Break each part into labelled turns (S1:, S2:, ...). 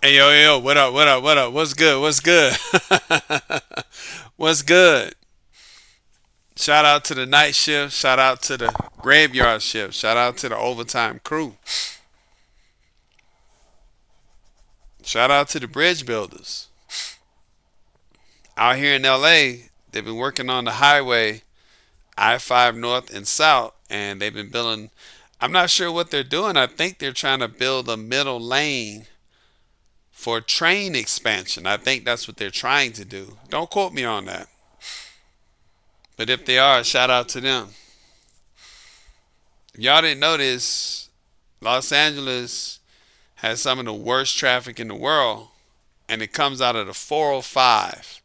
S1: Hey yo, yo, what up, what up, what up? What's good? What's good? What's good? Shout out to the night shift, shout out to the graveyard shift, shout out to the overtime crew. Shout out to the bridge builders. Out here in LA, they've been working on the highway I-5 north and south, and they've been building, I'm not sure what they're doing. I think they're trying to build a middle lane for train expansion. I think that's what they're trying to do. Don't quote me on that. But if they are, shout out to them. If y'all didn't notice, Los Angeles has some of the worst traffic in the world, and it comes out of the 405.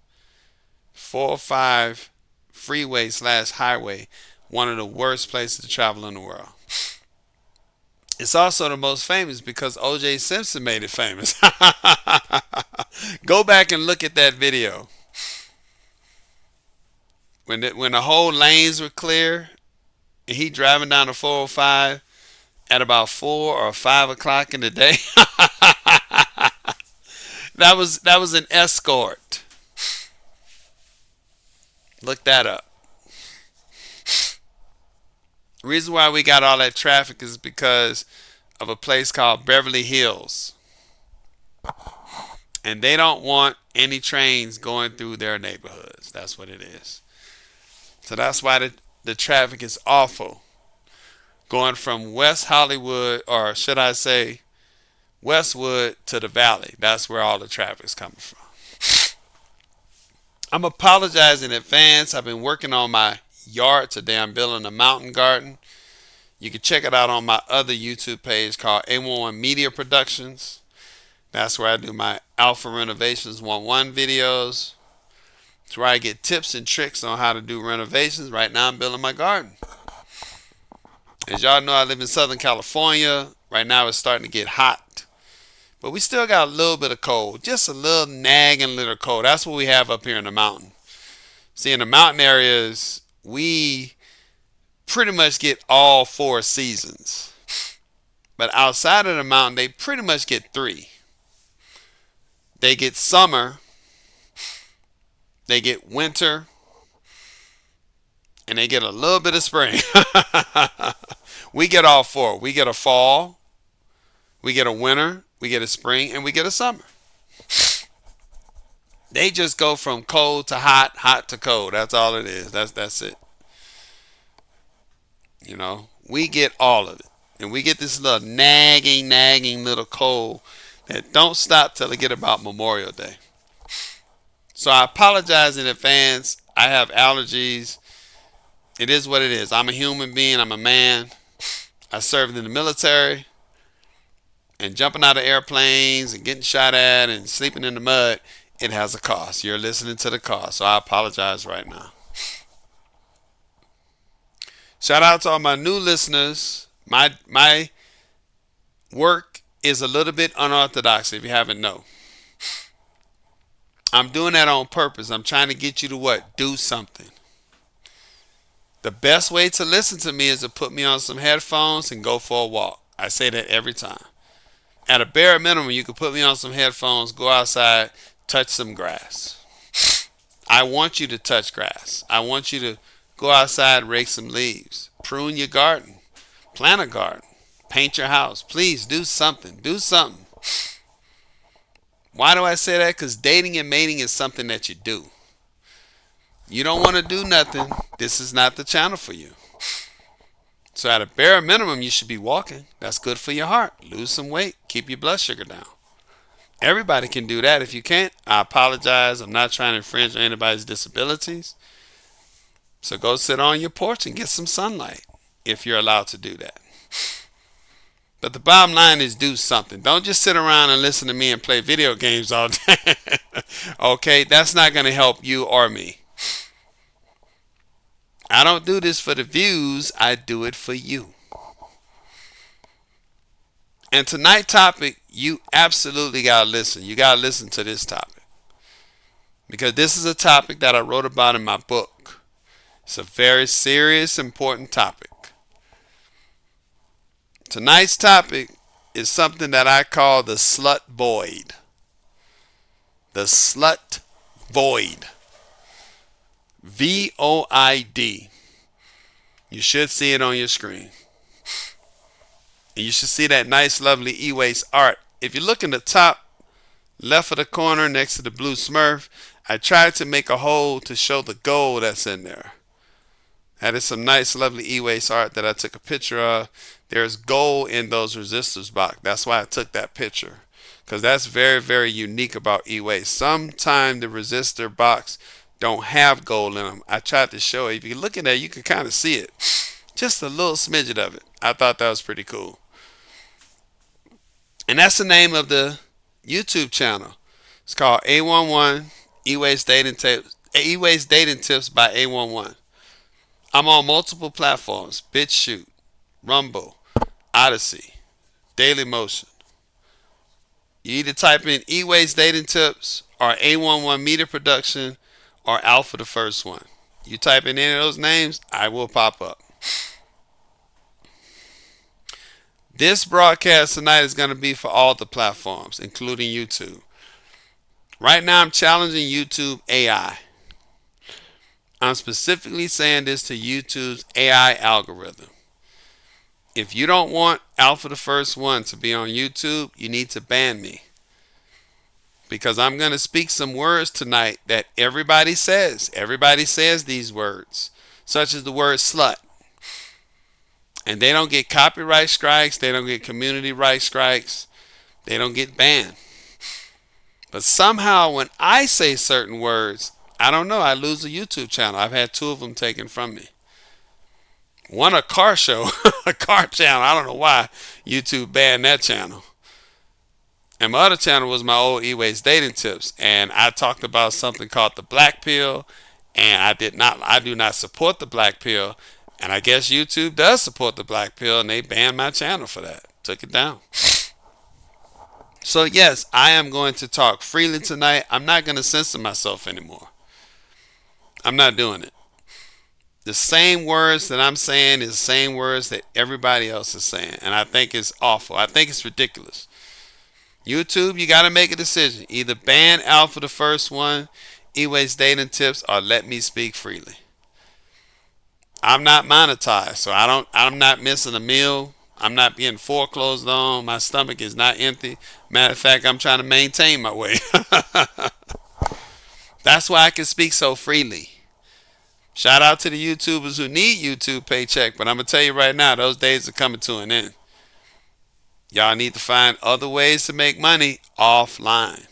S1: 405 freeway slash highway, one of the worst places to travel in the world. It's also the most famous because O.J. Simpson made it famous. Go back and look at that video. When the whole lanes were clear and he driving down the 405 at about 4 or 5 o'clock in the day. that was an escort. Look that up. The reason why we got all that traffic is because of a place called Beverly Hills. And they don't want any trains going through their neighborhoods. That's what it is. So that's why the traffic is awful. Going from West Hollywood, or should I say Westwood, to the Valley. That's where all the traffic is coming from. I'm apologizing in advance. I've been working on my yard today. I'm building a mountain garden. You can check it out on my other YouTube page called A11 Media Productions. That's where I do my Alpha Renovations 1-1 videos. It's where I get tips and tricks on how to do renovations. Right now I'm building my garden. As y'all know, I live in Southern California. Right now it's starting to get hot. But we still got a little bit of cold. Just a little nagging little cold. That's what we have up here in the mountain. See, in the mountain areas, we pretty much get all 4 seasons. But outside of the mountain, they pretty much get 3. They get summer, they get winter, and they get a little bit of spring. We get all 4. We get a fall, we get a winter, we get a spring, and we get a summer. They just go from cold to hot, hot to cold. That's all it is. That's it. We get all of it. And we get this little nagging little cold that don't stop till they get about Memorial Day. So I apologize in advance. I have allergies. It is what it is. I'm a human being. I'm a man. I served in the military. And jumping out of airplanes and getting shot at and sleeping in the mud, it has a cost. You're listening to the cost. So I apologize right now. Shout out to all my new listeners. My work is a little bit unorthodox if you haven't known. I'm doing that on purpose. I'm trying to get you to what? Do something. The best way to listen to me is to put me on some headphones and go for a walk. I say that every time. At a bare minimum, you can put me on some headphones, go outside, touch some grass. I want you to touch grass. I want you to go outside, rake some leaves, prune your garden, plant a garden, paint your house. Please do something. Do something. Why do I say that? Because dating and mating is something that you do. You don't want to do nothing. This is not the channel for you. So at a bare minimum, you should be walking. That's good for your heart. Lose some weight. Keep your blood sugar down. Everybody can do that. If you can't, I apologize. I'm not trying to infringe on anybody's disabilities. So go sit on your porch and get some sunlight if you're allowed to do that. But the bottom line is do something. Don't just sit around and listen to me and play video games all day. Okay? That's not going to help you or me. I don't do this for the views. I do it for you. And tonight's topic, you absolutely got to listen. You got to listen to this topic. Because this is a topic that I wrote about in my book. It's a very serious, important topic. Tonight's topic is something that I call the Slut Void. The Slut Void. VOID. You should see it on your screen. And you should see that nice, lovely e-waste art. If you look in the top left of the corner next to the blue Smurf, I tried to make a hole to show the gold that's in there. That is some nice, lovely e-waste art that I took a picture of. There's gold in those resistors box. That's why I took that picture. Because that's very, very unique about e-waste. Sometimes the resistor box don't have gold in them. I tried to show it. If you look at that, you can kind of see it. Just a little smidget of it. I thought that was pretty cool. And that's the name of the YouTube channel. It's called A11 E-Waste Dating Tips. E-Waste Dating Tips by A11. I'm on multiple platforms: BitChute, Rumble, Odyssey, Dailymotion. You either type in E-Waste Dating Tips or A11 Media Production or Alpha the First One. You type in any of those names, I will pop up. This broadcast tonight is going to be for all the platforms, including YouTube. Right now, I'm challenging YouTube AI. I'm specifically saying this to YouTube's AI algorithm. If you don't want Alpha the First One to be on YouTube, you need to ban me. Because I'm going to speak some words tonight that everybody says. Everybody says these words, such as the word slut. And they don't get copyright strikes. They don't get community rights strikes. They don't get banned. But somehow when I say certain words, I don't know, I lose a YouTube channel. I've had 2 of them taken from me. One, a car show, a car channel. I don't know why YouTube banned that channel. And my other channel was my old e-waste dating tips. And I talked about something called the black pill. And I do not support the black pill. And I guess YouTube does support the black pill. And they banned my channel for that. Took it down. So yes, I am going to talk freely tonight. I'm not going to censor myself anymore. I'm not doing it. The same words that I'm saying is the same words that everybody else is saying. And I think it's awful. I think it's ridiculous. YouTube, you got to make a decision. Either ban Alpha the First One, E-Waste Dating Tips, or let me speak freely. I'm not monetized, so I'm not missing a meal. I'm not being foreclosed on. My stomach is not empty. Matter of fact, I'm trying to maintain my weight. That's why I can speak so freely. Shout out to the YouTubers who need YouTube paycheck, but I'm going to tell you right now, those days are coming to an end. Y'all need to find other ways to make money offline.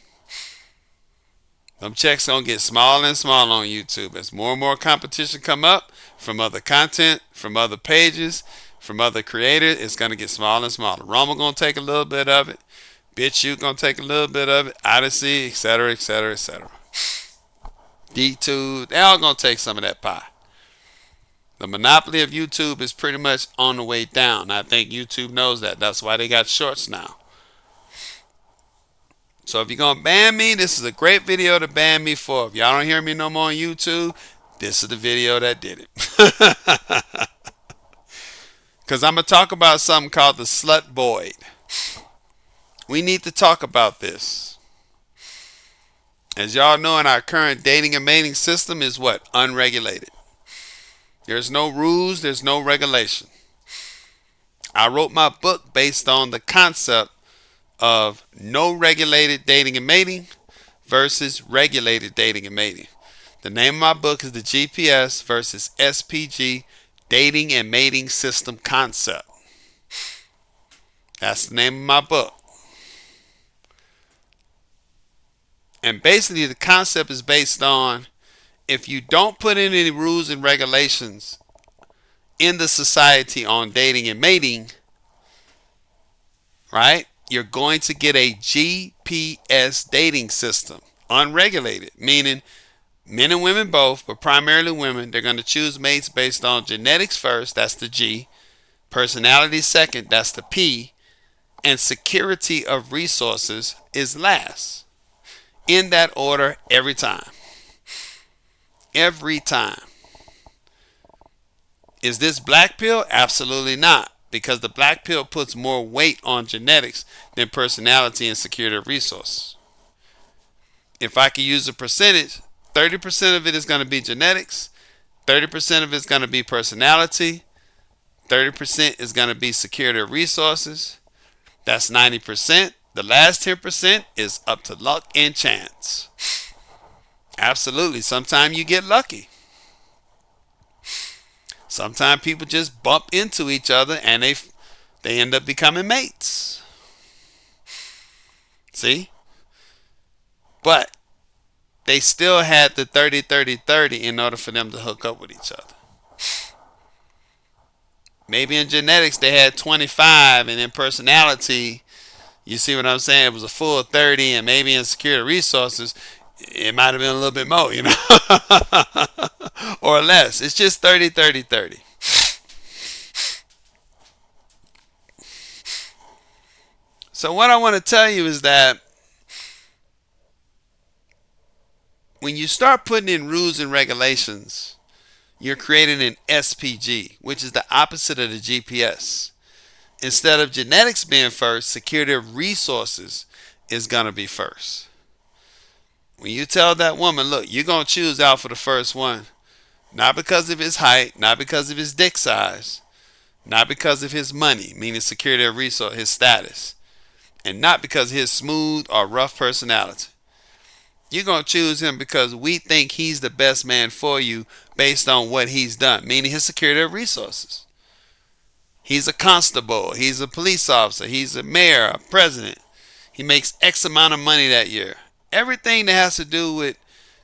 S1: Them checks going to get smaller and smaller on YouTube. As more and more competition come up from other content, from other pages, from other creators, it's going to get smaller and smaller. Rumble going to take a little bit of it. BitChute going to take a little bit of it. Odyssey, etc., etc., etc. D2, they all going to take some of that pie. The monopoly of YouTube is pretty much on the way down. I think YouTube knows that. That's why they got shorts now. So if you're going to ban me, this is a great video to ban me for. If y'all don't hear me no more on YouTube, this is the video that did it. Because I'm going to talk about something called the Slut Void. We need to talk about this. As y'all know, in our current dating and mating system is what? Unregulated. There's no rules, there's no regulation. I wrote my book based on the concept of no regulated dating and mating versus regulated dating and mating. The name of my book is the GPS versus SPG Dating and Mating System Concept. That's the name of my book. And basically the concept is based on, if you don't put in any rules and regulations in the society on dating and mating, right, you're going to get a GPS dating system, unregulated, meaning men and women both, but primarily women. They're going to choose mates based on genetics first, that's the G, personality second, that's the P, and security of resources is last. In that order every time. Every time. Is this black pill? Absolutely not. Because the black pill puts more weight on genetics than personality and security of resources. If I could use a percentage, 30% of it is going to be genetics, 30% of it is going to be personality, 30% is going to be security of resources. That's 90%. The last 10% is up to luck and chance. Absolutely. Sometimes you get lucky. Sometimes people just bump into each other and they end up becoming mates. See? But they still had the 30-30-30 in order for them to hook up with each other. Maybe in genetics they had 25, and in personality, you see what I'm saying? It was a full 30, and maybe in security resources, it might have been a little bit more, or less. It's just 30-30-30. So what I want to tell you is that when you start putting in rules and regulations, you're creating an SPG, which is the opposite of the GPS. Instead of genetics being first, security of resources is going to be first. When you tell that woman, look, you're going to choose out for the first one, not because of his height, not because of his dick size, not because of his money, meaning security of resource, his status, and not because of his smooth or rough personality. You're going to choose him because we think he's the best man for you based on what he's done, meaning his security of resources. He's a constable, he's a police officer, he's a mayor, a president. He makes X amount of money that year. Everything that has to do with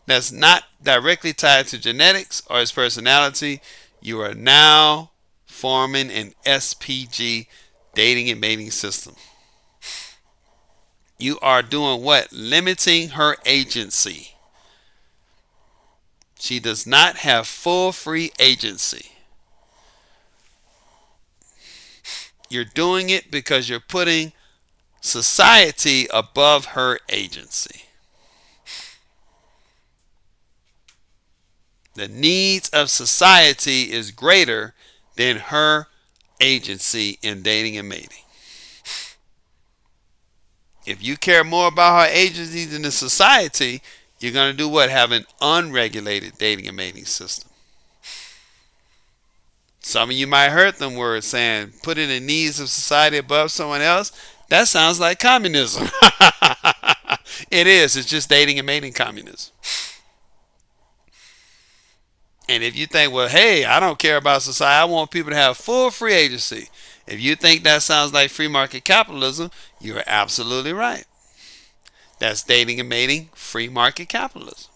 S1: that's not directly tied to genetics or his personality, you are now forming an SPG dating and mating system. You are doing what? Limiting her agency. She does not have full free agency. You're doing it because you're putting society above her agency. The needs of society is greater than her agency in dating and mating. If you care more about her agency than the society, you're going to do what? Have an unregulated dating and mating system. Some of you might heard them words saying, putting the needs of society above someone else. That sounds like communism. It is. It's just dating and mating communism. And if you think, well, hey, I don't care about society. I want people to have full free agency. If you think that sounds like free market capitalism, you're absolutely right. That's dating and mating, free market capitalism.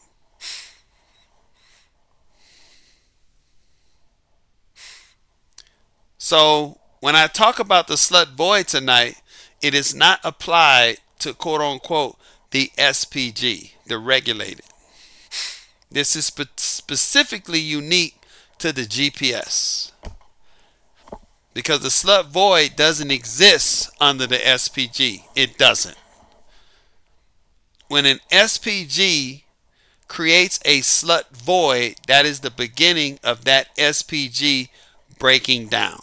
S1: So when I talk about the slut void tonight, it is not applied to quote unquote the SPG, the regulated. This is specifically unique to the GPS. Because the slut void doesn't exist under the SPG. It doesn't. When an SPG creates a slut void, that is the beginning of that SPG breaking down.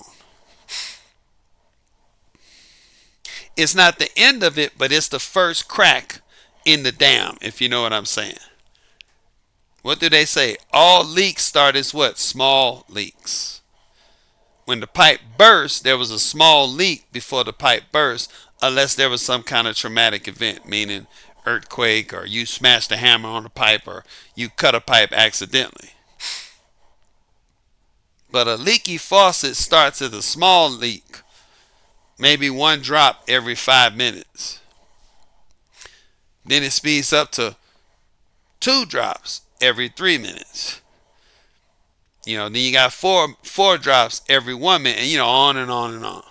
S1: It's not the end of it, but it's the first crack in the dam, if you know what I'm saying. What do they say? All leaks start as what? Small leaks. When the pipe burst, there was a small leak before the pipe burst, unless there was some kind of traumatic event, meaning earthquake, or you smashed a hammer on the pipe, or you cut a pipe accidentally. But a leaky faucet starts as a small leak, maybe one drop every 5 minutes. Then it speeds up to 2 drops every 3 minutes. Then you got four drops every 1 minute, and on and on and on.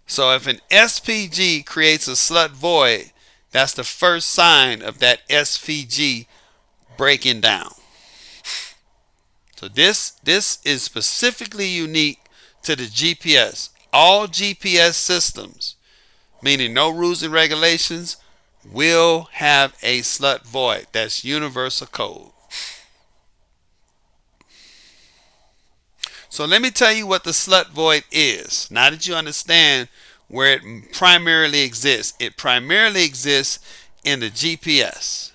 S1: So if an SPG creates a slut void, that's the first sign of that SPG breaking down. So this is specifically unique to the GPS. All GPS systems, meaning no rules and regulations, will have a slut void. That's universal code. So let me tell you what the slut void is. Now that you understand where it primarily exists. It primarily exists in the GPS.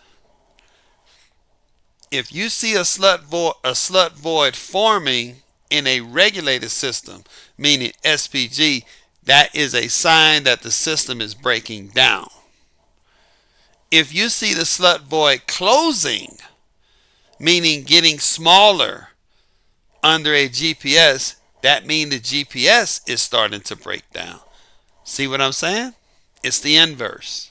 S1: If you see a slut void forming in a regulated system, meaning SPG, that is a sign that the system is breaking down. If you see the slut void closing, meaning getting smaller under a GPS, that means the GPS is starting to break down. See what I'm saying? It's the inverse.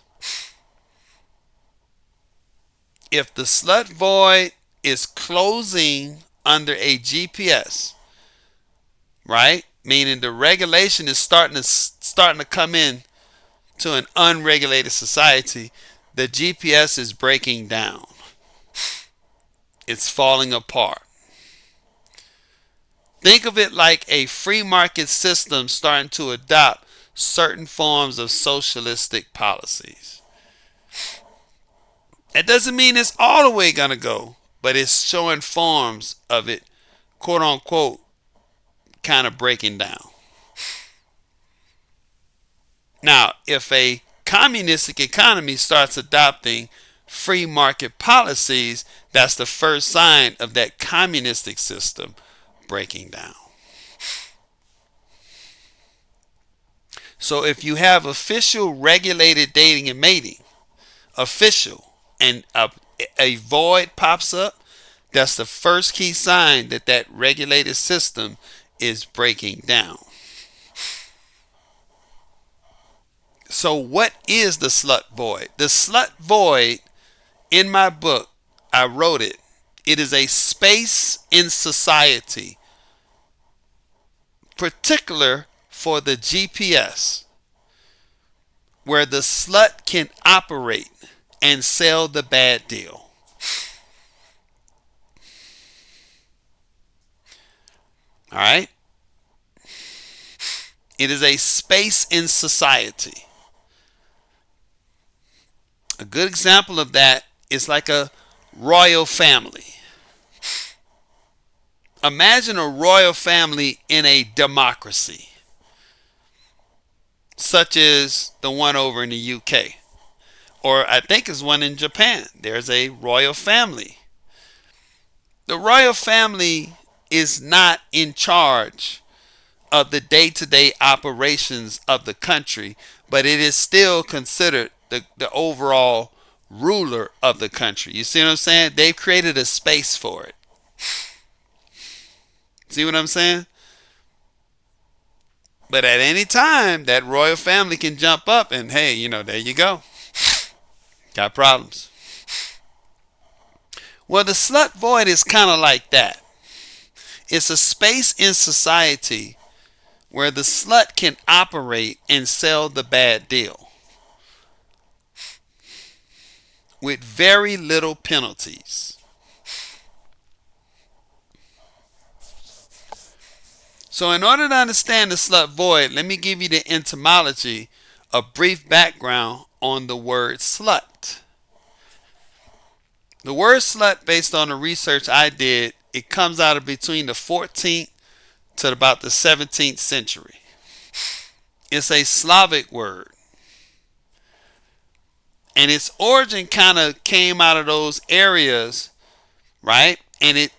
S1: If the slut void is closing under a GPS, right? Meaning the regulation is starting to come in to an unregulated society, the GPS is breaking down. It's falling apart. Think of it like a free market system starting to adopt certain forms of socialistic policies. That doesn't mean it's all the way going to go, but it's showing forms of it, quote unquote, kind of breaking down. Now, if a communistic economy starts adopting free market policies, that's the first sign of that communistic system breaking down. So if you have official regulated dating and mating, official, and a void pops up, that's the first key sign that that regulated system is breaking down. So what is the slut void? The slut void, in my book, I wrote it. It is a space in society, particular for the GPS, where the slut can operate and sell the bad deal. All right? It is a space in society. A good example of that is like a royal family. Imagine a royal family in a democracy, such as the one over in the UK, or I think is one in Japan. There's a royal family. The royal family is not in charge of the day-to-day operations of the country, but it is still considered the overall ruler of the country. You see what I'm saying? They've created a space for it. See what I'm saying? But at any time, that royal family can jump up and, hey, there you go. Got problems. Well, the slut void is kind of like that. It's a space in society where the slut can operate and sell the bad deal with very little penalties. So in order to understand the slut void, let me give you the etymology, a brief background on the word slut. The word slut, based on the research I did, it comes out of between the 14th to about the 17th century. It's a Slavic word. And its origin kind of came out of those areas, right? And it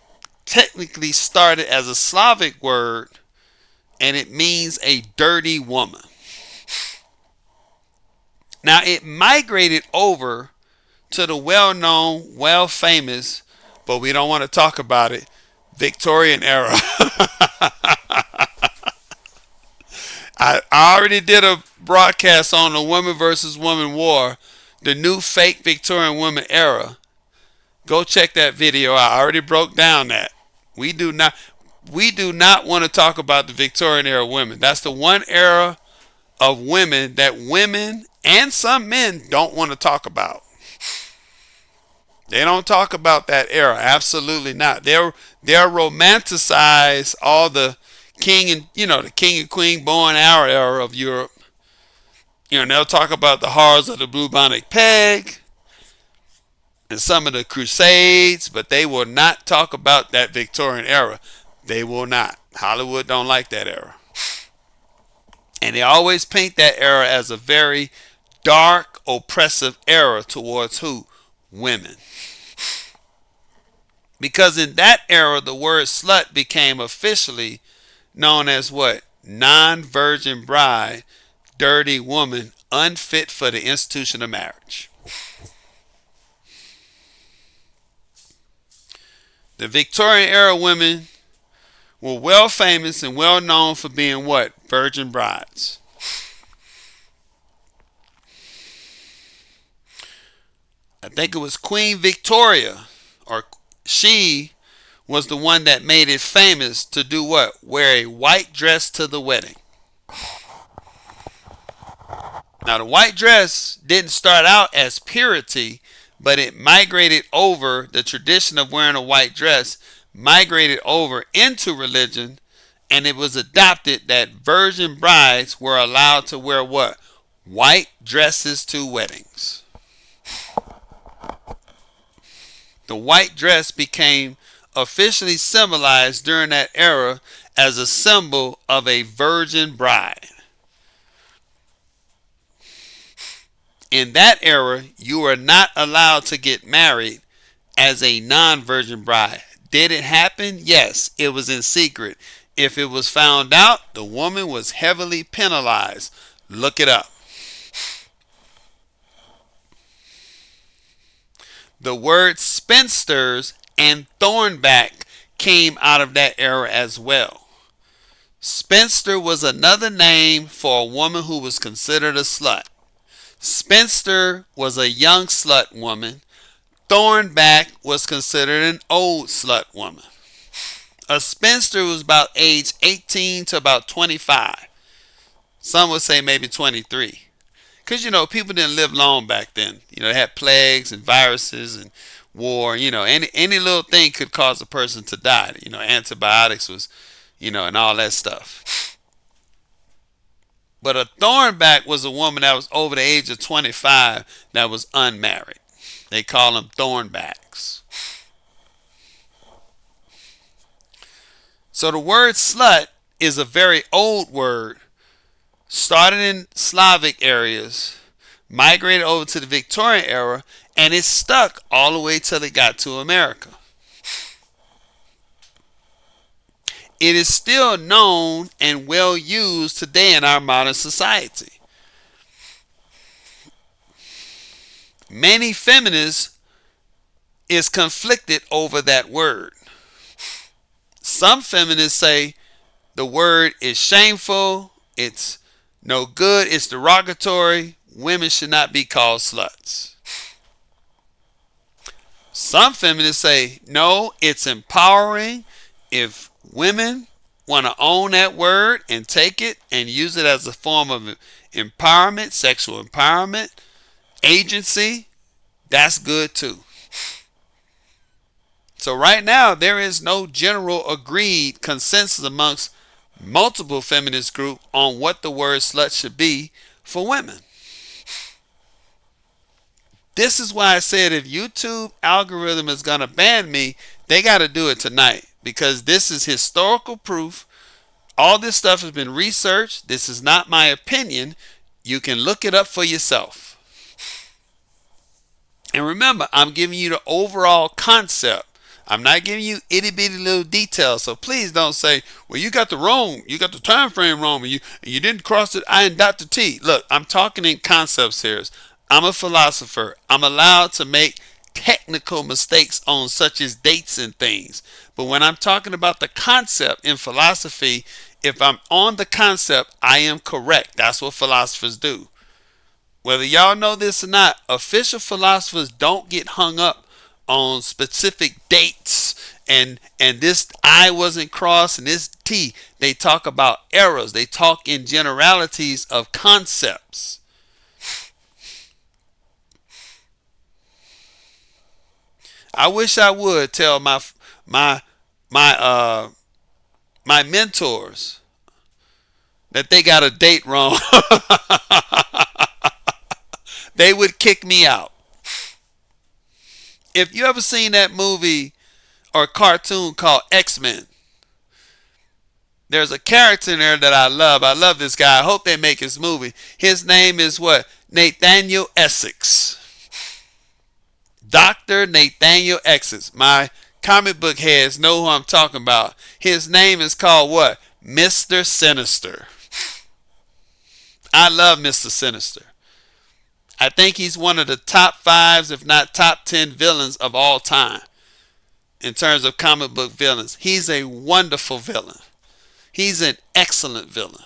S1: technically started as a Slavic word, and it means a dirty woman. Now, it migrated over to the well-known, well-famous, but we don't want to talk about it, Victorian era. I already did a broadcast on the woman versus woman war, the new fake Victorian woman era. Go check that video out. I already broke down that. We do not want to talk about the Victorian era women. That's the one era of women that women and some men don't want to talk about. They don't talk about that era. Absolutely not. They're romanticize all the king and the king and queen born era of Europe. And they'll talk about the horrors of the bubonic plague and some of the crusades, but they will not talk about that Victorian era. They will not. Hollywood don't like that era. And they always paint that era as a very dark, oppressive era towards who? Women. Because in that era, the word slut became officially known as what? Non-virgin bride, dirty woman, unfit for the institution of marriage. The Victorian era women were well famous and well known for being what? Virgin brides. I think it was Queen Victoria, or she was the one that made it famous to do what? Wear a white dress to the wedding. Now, the white dress didn't start out as purity, but it migrated over the tradition of wearing a white dress, migrated over into religion, and it was adopted that virgin brides were allowed to wear what? White dresses to weddings. The white dress became officially symbolized during that era as a symbol of a virgin bride. In that era, you were not allowed to get married as a non-virgin bride. Did it happen? Yes, it was in secret. If it was found out, the woman was heavily penalized. Look it up. The word spinsters and thornback came out of that era as well. Spinster was another name for a woman who was considered a slut. Spinster was a young slut woman. Thornback was considered an old slut woman. A spinster was about age 18 to about 25. Some would say maybe 23. Because, people didn't live long back then. They had plagues and viruses and war. Any little thing could cause a person to die. Antibiotics was, and all that stuff. But a thornback was a woman that was over the age of 25 that was unmarried. They call them thornbacks. So the word slut is a very old word, started in Slavic areas, migrated over to the Victorian era, and it stuck all the way till it got to America. It is still known and well used today in our modern society. Many feminists is conflicted over that word. Some feminists say the word is shameful, it's no good, it's derogatory, women should not be called sluts. Some feminists say no, it's empowering. If women want to own that word and take it and use it as a form of empowerment, sexual empowerment, agency, that's good too. So right now there is no general agreed consensus amongst multiple feminist groups on what the word slut should be for women. This is why I said if YouTube algorithm is going to ban me, they got to do it tonight, because this is historical proof. All this stuff has been researched. This is not my opinion. You can look it up for yourself. And remember, I'm giving you the overall concept. I'm not giving you itty bitty little details. So please don't say, well, you got the time frame wrong, and you didn't cross the I and dot the T. Look, I'm talking in concepts here. I'm a philosopher. I'm allowed to make technical mistakes on such as dates and things. But when I'm talking about the concept in philosophy, if I'm on the concept, I am correct. That's what philosophers do. Whether y'all know this or not, official philosophers don't get hung up on specific dates and this I wasn't crossed and this T. They talk about errors. They talk in generalities of concepts. I wish I would tell my mentors that they got a date wrong. They would kick me out. If you ever seen that movie or cartoon called X-Men, There's a character in there that I love. I love this guy. I hope they make his movie. His name is what? Nathaniel Essex. Dr. Nathaniel Essex. My comic book heads know who I'm talking about. His name is called what? Mr. Sinister. I love Mr. Sinister. I think he's one of the top fives, if not top 10 villains of all time in terms of comic book villains. He's a wonderful villain. He's an excellent villain.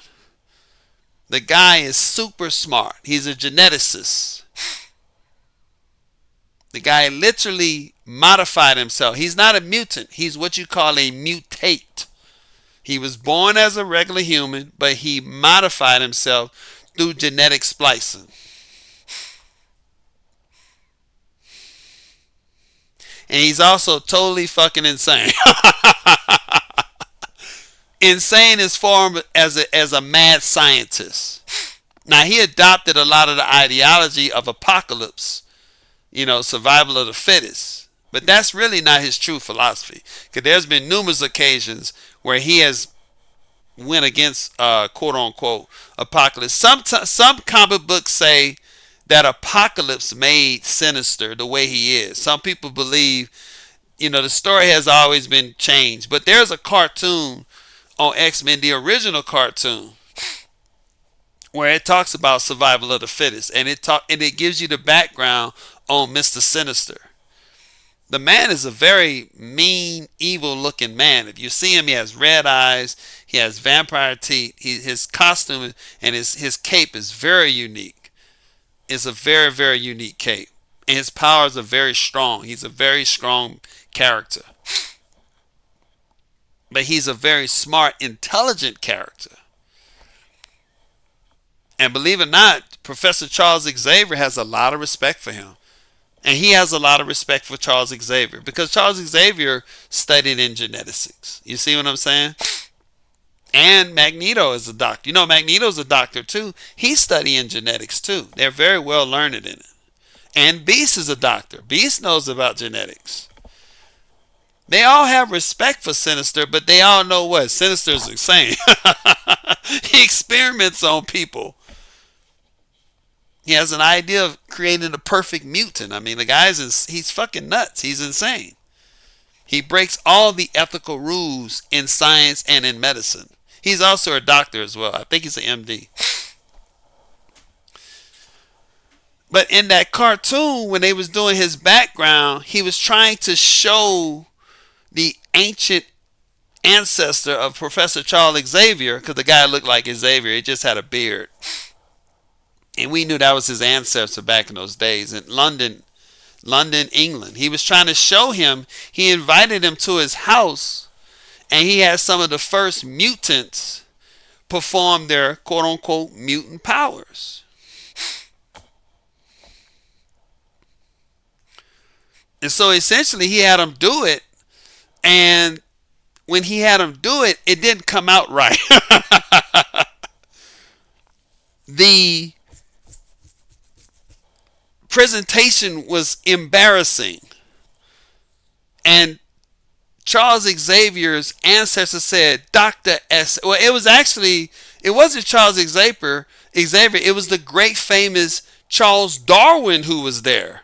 S1: The guy is super smart. He's a geneticist. The guy literally modified himself. He's not a mutant. He's what you call a mutate. He was born as a regular human, but he modified himself through genetic splicing. And he's also totally fucking insane. Insane is formed as a mad scientist. Now, he adopted a lot of the ideology of apocalypse, survival of the fittest. But that's really not his true philosophy. Because there's been numerous occasions where he has went against quote unquote apocalypse. Some comic books say that Apocalypse made Sinister the way he is. Some people believe, the story has always been changed. But there's a cartoon on X-Men, the original cartoon, where it talks about survival of the fittest, and it gives you the background on Mr. Sinister. The man is a very mean, evil-looking man. If you see him, he has red eyes, he has vampire teeth, his costume and his cape is very unique. It's a very, very unique cape. And his powers are very strong. He's a very strong character. But he's a very smart, intelligent character. And believe it or not, Professor Charles Xavier has a lot of respect for him. And he has a lot of respect for Charles Xavier. Because Charles Xavier studied in genetics. You see what I'm saying? And Magneto is a doctor. Magneto's a doctor too. He's studying genetics too. They're very well learned in it. And Beast is a doctor. Beast knows about genetics. They all have respect for Sinister, but they all know what? Sinister's insane. He experiments on people. He has an idea of creating a perfect mutant. I mean, he's fucking nuts. He's insane. He breaks all the ethical rules in science and in medicine. He's also a doctor as well. I think he's an MD. But in that cartoon, when they was doing his background, he was trying to show the ancient ancestor of Professor Charles Xavier, because the guy looked like Xavier. He just had a beard. And we knew that was his ancestor back in those days in London, England. He was trying to show him. He invited him to his house, and he had some of the first mutants perform their quote-unquote mutant powers. And so essentially he had them do it, and when he had them do it, it didn't come out right. The presentation was embarrassing. And Charles Xavier's ancestor said, Dr. S. Well, it wasn't Charles Xavier. It was the great famous Charles Darwin who was there.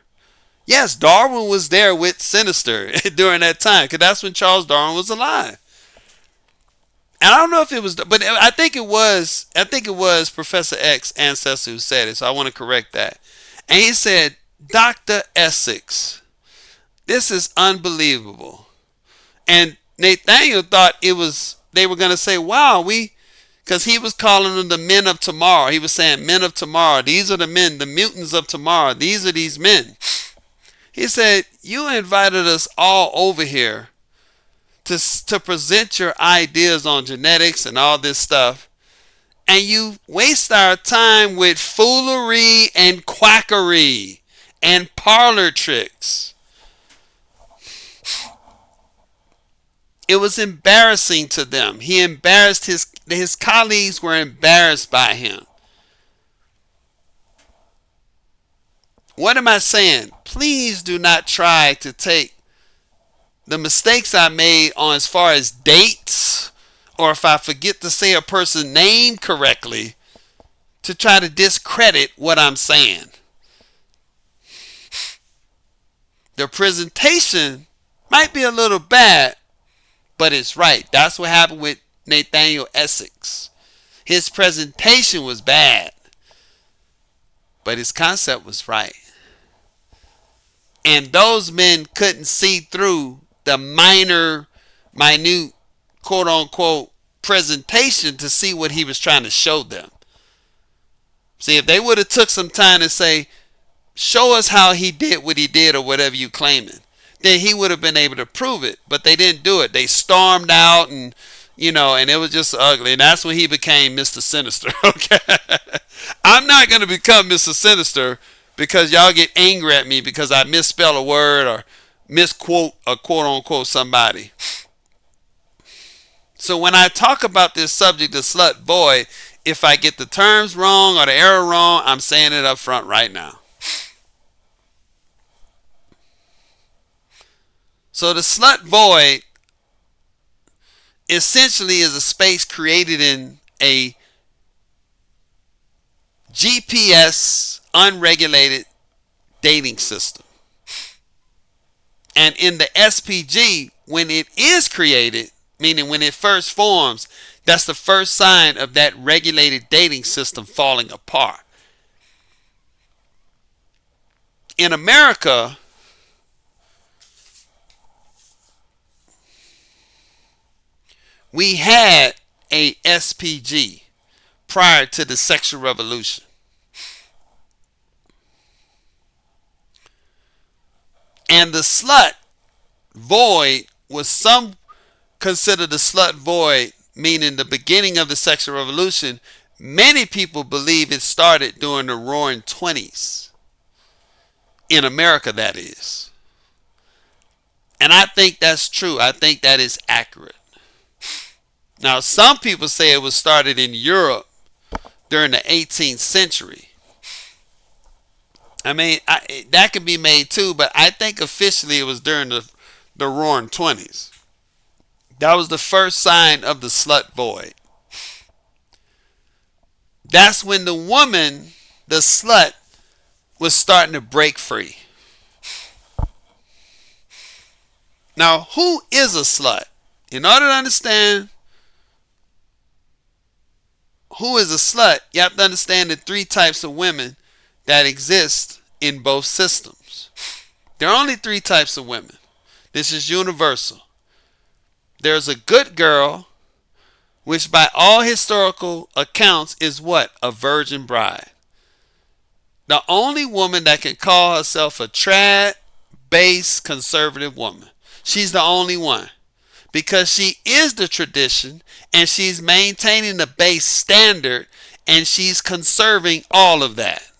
S1: Yes, Darwin was there with Sinister during that time, because that's when Charles Darwin was alive. And I don't know if it was, but I think it was Professor X ancestor who said it, so I want to correct that. And he said, Dr. Essex, this is unbelievable. And Nathaniel thought they were going to say, wow, because he was calling them the men of tomorrow. He was saying, men of tomorrow. These are the men, the mutants of tomorrow. These are these men. He said, you invited us all over here to present your ideas on genetics and all this stuff. And you waste our time with foolery and quackery and parlor tricks. It was embarrassing to them. He embarrassed his colleagues were embarrassed by him. What am I saying? Please do not try to take the mistakes I made on as far as dates or if I forget to say a person's name correctly, to try to discredit what I'm saying. The presentation might be a little bad, but it's right. That's what happened with Nathaniel Essex. His presentation was bad, but his concept was right. And those men couldn't see through the minute, quote unquote, presentation to see what he was trying to show them. See, if they would have took some time to say, show us how he did what he did or whatever you claiming, then he would have been able to prove it. But they didn't do it. They stormed out and it was just ugly. And that's when he became Mr. Sinister. Okay. I'm not going to become Mr. Sinister because y'all get angry at me because I misspell a word or misquote a quote unquote somebody. So when I talk about this subject of Slut Void, if I get the terms wrong or the error wrong, I'm saying it up front right now. So the Slut Void essentially is a space created in a GPS unregulated dating system. And in the SPG, when it is created, meaning when it first forms, that's the first sign of that regulated dating system falling apart. In America, we had a SPG prior to the sexual revolution. And the Slut Void was some consider the Slut Void, meaning the beginning of the sexual revolution. Many people believe it started during the Roaring 20s. In America, that is. And I think that's true. I think that is accurate. Now, some people say it was started in Europe during the 18th century. I mean, that could be made too, but I think officially it was during the Roaring 20s. That was the first sign of the Slut Void. That's when the woman, the slut, was starting to break free. Now, who is a slut? In order to understand who is a slut, you have to understand the three types of women that exist in both systems. There are only three types of women. This is universal. There's a good girl, which by all historical accounts is what? A virgin bride. The only woman that can call herself a trad, base, conservative woman. She's the only one. Because she is the tradition and she's maintaining the base standard and she's conserving all of that.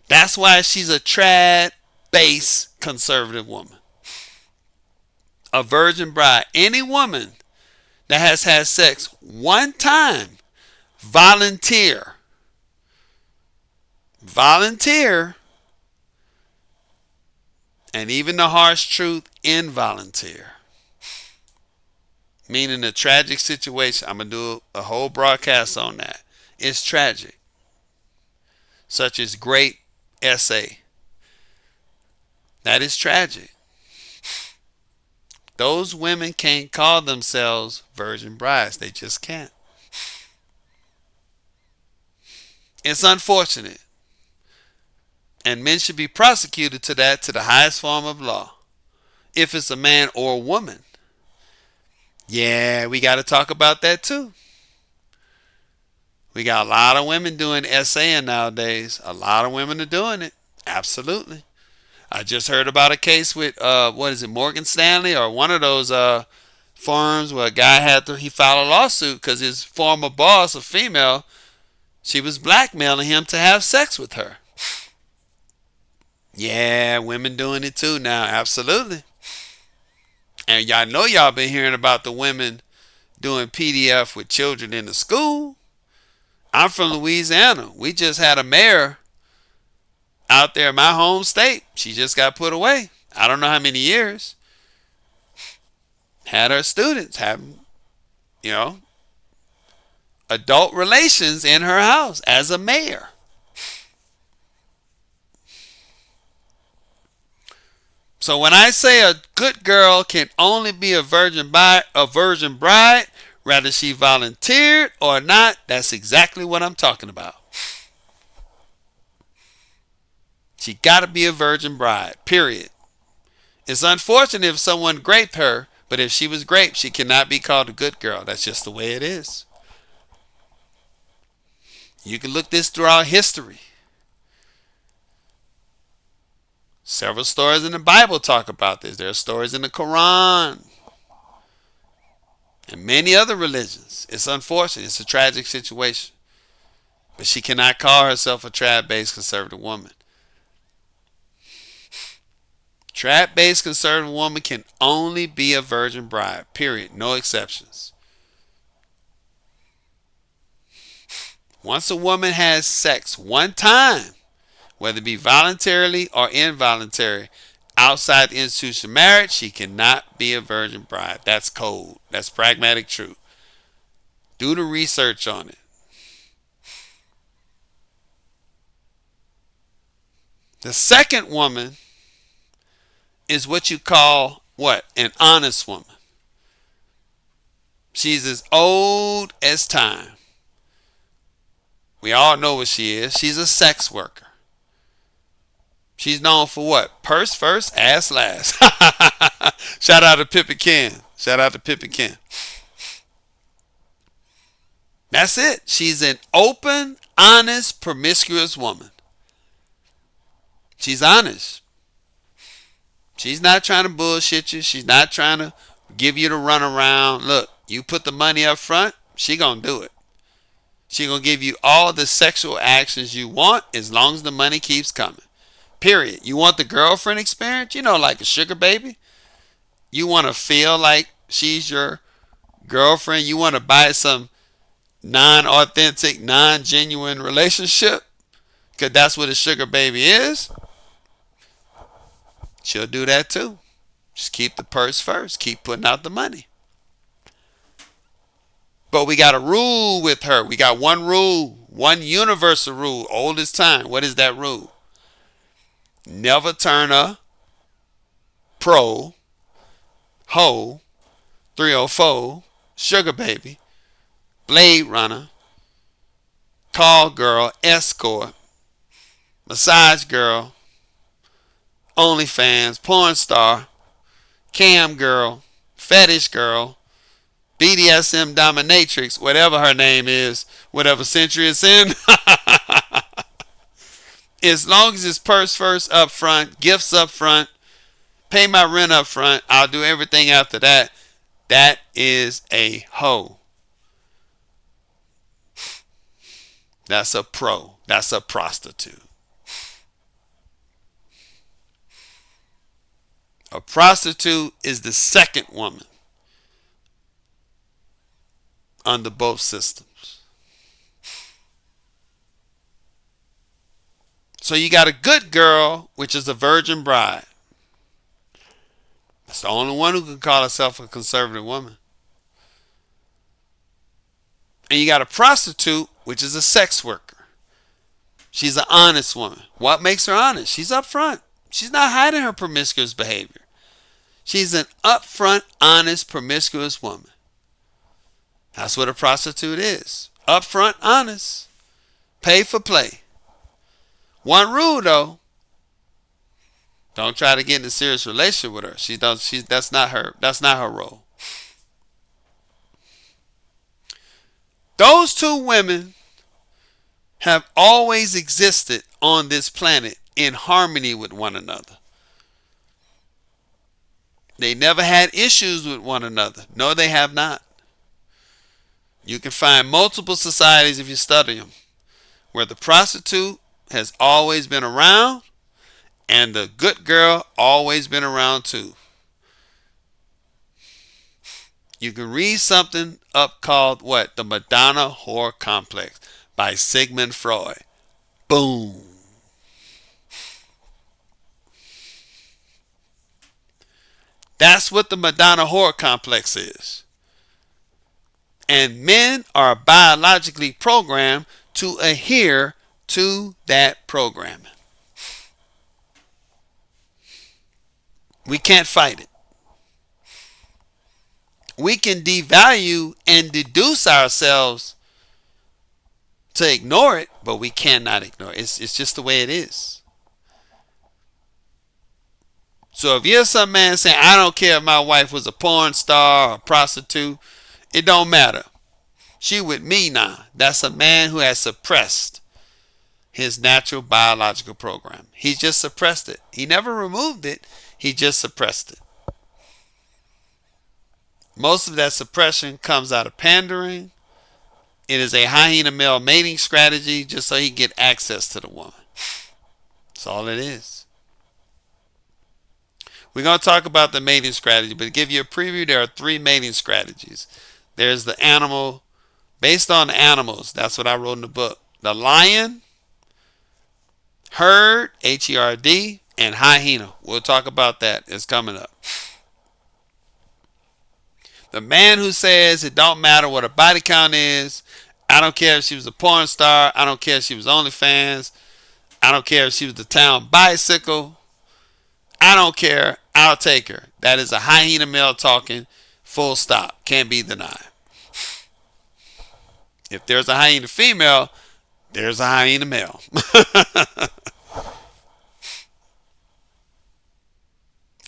S1: That's why she's a trad, base, conservative woman. A virgin bride. Any woman that has had sex one time, volunteer, and even the harsh truth, involunteer. Meaning a tragic situation. I'm going to do a whole broadcast on that. It's tragic. Such as great essay. That is tragic. Those women can't call themselves virgin brides. They just can't. It's unfortunate. And men should be prosecuted to that, to the highest form of law. If it's a man or a woman. Yeah, we got to talk about that too. We got a lot of women doing essaying nowadays. A lot of women are doing it. Absolutely. I just heard about a case with, Morgan Stanley or one of those firms where a guy he filed a lawsuit because his former boss, a female, she was blackmailing him to have sex with her. Yeah, women doing it too now. Absolutely. And y'all know y'all been hearing about the women doing PDF with children in the school. I'm from Louisiana. We just had a mayor out there in my home state. She just got put away. I don't know how many years. Had her students having you know, adult relations in her house as a mayor. So when I say a good girl can only be a virgin bride, whether she volunteered or not, that's exactly what I'm talking about. She got to be a virgin bride, period. It's unfortunate if someone raped her, but if she was raped, she cannot be called a good girl. That's just the way it is. You can look this throughout history. Several stories in the Bible talk about this. There are stories in the Quran and many other religions. It's unfortunate. It's a tragic situation. But she cannot call herself a trad-based conservative woman. Trad-based conservative woman can only be a virgin bride, period. No exceptions. Once a woman has sex one time, whether it be voluntarily or involuntary, outside the institution of marriage, she cannot be a virgin bride. That's cold. That's pragmatic truth. Do the research on it. The second woman is what you call what? An honest woman. She's as old as time. We all know what she is. She's a sex worker. She's known for what? Purse first, ass last. Shout out to Pippa Ken. Shout out to Pippa Ken. That's it. She's an open, honest, promiscuous woman. She's honest. She's not trying to bullshit you. She's not trying to give you the runaround. Look, you put the money up front, she gonna do it. She gonna give you all the sexual actions you want as long as the money keeps coming. Period. You want the girlfriend experience? You know, like a sugar baby. You want to feel like she's your girlfriend. You want to buy some non-authentic, non-genuine relationship because that's what a sugar baby is. She'll do that too. Just keep the purse first. Keep putting out the money. But we got a rule with her. We got one rule, one universal rule, old as time. What is that rule? Never turn a pro, hoe, 304, sugar baby, blade runner, call girl, escort, massage girl, OnlyFans, porn star, cam girl, fetish girl, BDSM dominatrix, whatever her name is, whatever century it's in. As long as it's purse first up front, gifts up front, pay my rent up front, I'll do everything after that. That is a hoe. That's a pro. That's a prostitute. A prostitute is the second woman under both systems. So you got a good girl, which is a virgin bride. It's the only one who can call herself a conservative woman. And you got a prostitute, which is a sex worker. She's an honest woman. What makes her honest? She's upfront. She's not hiding her promiscuous behavior. She's an upfront, honest, promiscuous woman. That's what a prostitute is. Upfront, honest. Pay for play. One rule though. Don't try to get in a serious relationship with her. That's not her role. Those two women have always existed on this planet in harmony with one another. They never had issues with one another. No, they have not. You can find multiple societies if you study them where the prostitute has always been around and the good girl always been around too. You can read something up called what? The Madonna Whore Complex by Sigmund Freud. Boom. That's what the Madonna Whore Complex is. And men are biologically programmed to adhere to that programming. We can't fight it. We can devalue and deduce ourselves to ignore it, but we cannot ignore it. It's just the way it is. So if you're some man saying, I don't care if my wife was a porn star or a prostitute, it don't matter. She with me now. That's a man who has suppressed his natural biological program. He just suppressed it. He never removed it. He just suppressed it. Most of that suppression comes out of pandering. It is a hyena male mating strategy just so he can get access to the woman. That's all it is. We're going to talk about the mating strategy, but to give you a preview, there are 3 mating strategies. There's the animal, based on animals. That's what I wrote in the book. The lion, herd, H-E-R-D, and hyena. We'll talk about that. It's coming up. The man who says it don't matter what her body count is, I don't care if she was a porn star, I don't care if she was OnlyFans, I don't care if she was the town bicycle, I don't care, I'll take her. That is a hyena male talking, full stop. Can't be denied. If there's a hyena female, there's a hyena male.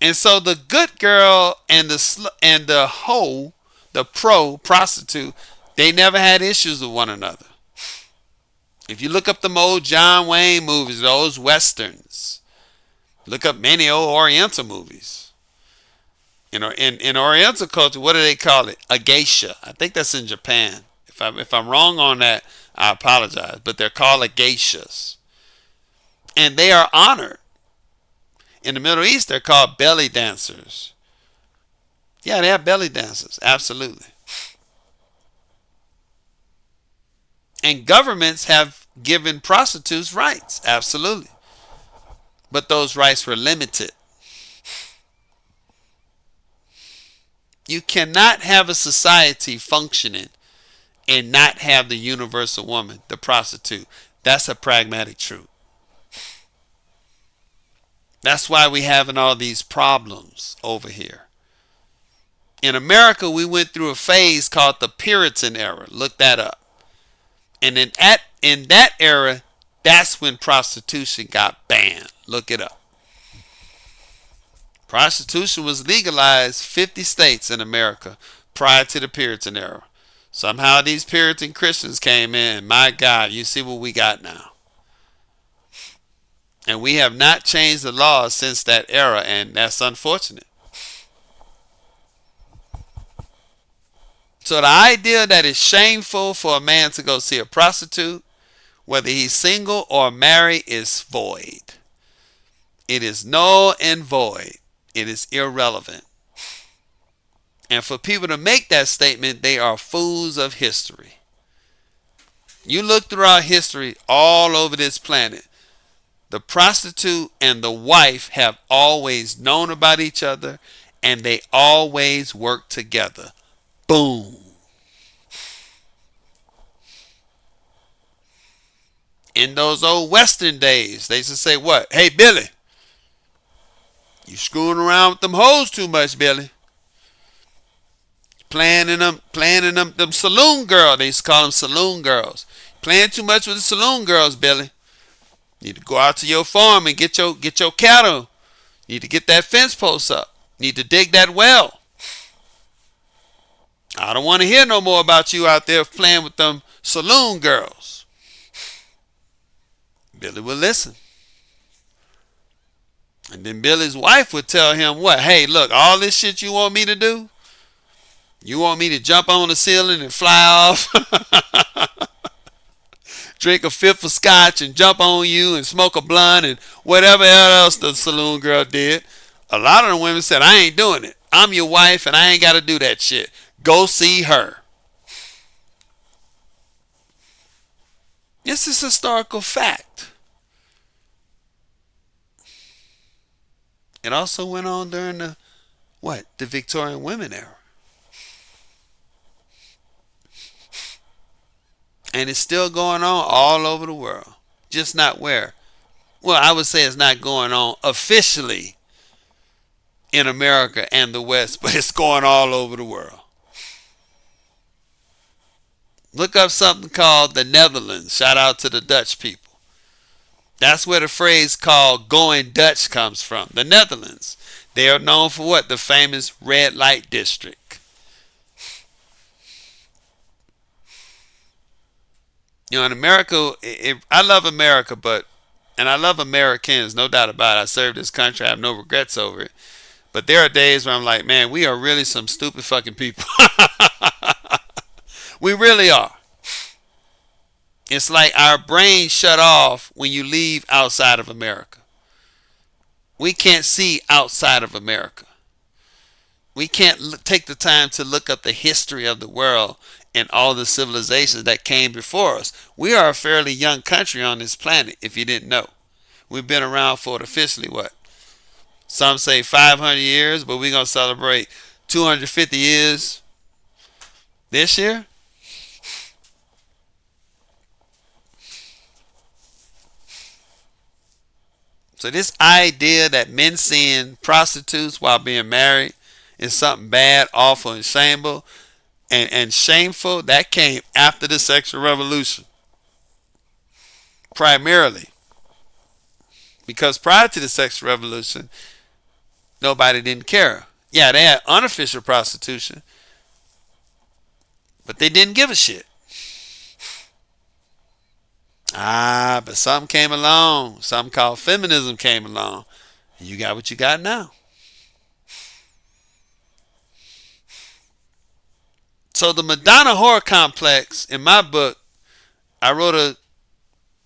S1: And so the good girl and the hoe, the pro prostitute, they never had issues with one another. If you look up them old John Wayne movies, those westerns, look up many old Oriental movies. You know, in Oriental culture, what do they call it? A geisha. I think that's in Japan. If I'm wrong on that, I apologize. But they're called geishas, and they are honored. In the Middle East, they're called belly dancers. Yeah, they have belly dancers. Absolutely. And governments have given prostitutes rights. Absolutely. But those rights were limited. You cannot have a society functioning and not have the universal woman, the prostitute. That's a pragmatic truth. That's why we're having all these problems over here. In America, we went through a phase called the Puritan era. Look that up. And in that era, that's when prostitution got banned. Look it up. Prostitution was legalized 50 states in America prior to the Puritan era. Somehow these Puritan Christians came in. My God, you see what we got now. And we have not changed the laws since that era, and that's unfortunate. So the idea that it's shameful for a man to go see a prostitute, whether he's single or married, is void. It is null and void. It is irrelevant. And for people to make that statement, they are fools of history. You look throughout history all over this planet, the prostitute and the wife have always known about each other, and they always work together. Boom. In those old Western days, they used to say what? Hey, Billy, you screwing around with them hoes too much, Billy. Playing in them saloon girls. They used to call them saloon girls. Playing too much with the saloon girls, Billy. Need to go out to your farm and get your cattle. Need to get that fence post up. Need to dig that well. I don't want to hear no more about you out there playing with them saloon girls. Billy would listen. And then Billy's wife would tell him what? Hey, look, all this shit you want me to do? You want me to jump on the ceiling and fly off? Drink a fifth of scotch and jump on you and smoke a blunt and whatever else the saloon girl did. A lot of the women said, I ain't doing it. I'm your wife and I ain't got to do that shit. Go see her. This is historical fact. It also went on during the Victorian women era. And it's still going on all over the world. Just not where. Well, I would say it's not going on officially in America and the West, but it's going all over the world. Look up something called the Netherlands. Shout out to the Dutch people. That's where the phrase called going Dutch comes from. The Netherlands. They are known for what? The famous red light district. You know, in America, I love America, and I love Americans, no doubt about it. I served this country. I have no regrets over it. But there are days where I'm like, man, we are really some stupid fucking people. We really are. It's like our brains shut off when you leave outside of America. We can't see outside of America. We can't take the time to look up the history of the world and all the civilizations that came before us. We are a fairly young country on this planet, if you didn't know. We've been around for it officially, what? Some say 500 years, but we're going to celebrate 250 years this year. So this idea that men seeing prostitutes while being married is something bad, awful, and shameful, that came after the sexual revolution. Primarily. Because prior to the sexual revolution, nobody didn't care. Yeah, they had unofficial prostitution, but they didn't give a shit. But something came along. Something called feminism came along. And you got what you got now. So the Madonna horror complex, in my book, I wrote a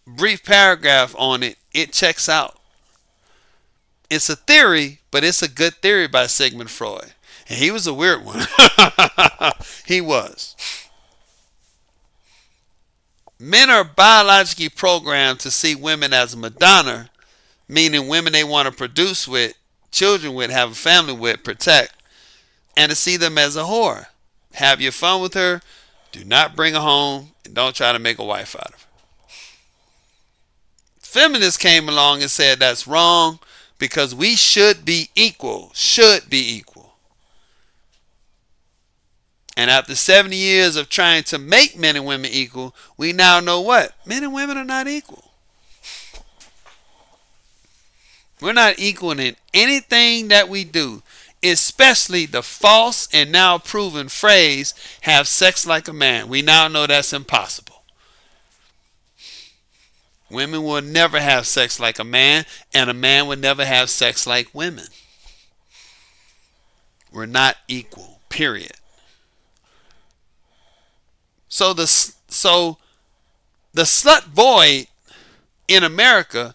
S1: brief paragraph on it. It checks out. It's a theory, but it's a good theory by Sigmund Freud. And he was a weird one. He was. Men are biologically programmed to see women as a Madonna, meaning women they want to produce with, children with, have a family with, protect, and to see them as a whore. Have your fun with her, do not bring her home, and don't try to make a wife out of her. Feminists came along and said that's wrong because we should be equal. Should be equal. And after 70 years of trying to make men and women equal, we now know what? Men and women are not equal. We're not equal in anything that we do, especially the false and now proven phrase, have sex like a man. We now know that's impossible. Women will never have sex like a man, and a man will never have sex like women. We're not equal, period. So the Slut Void in America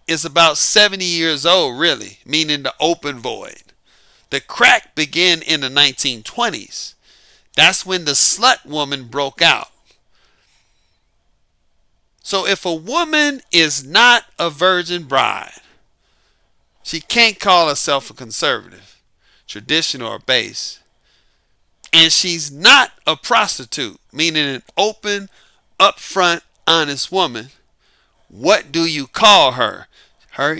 S1: is about 70 years old, really, meaning the open void. The crack began in the 1920s. That's when the slut woman broke out. So if a woman is not a virgin bride, she can't call herself a conservative, traditional, or base. And she's not a prostitute, meaning an open, upfront, honest woman. What do you call her?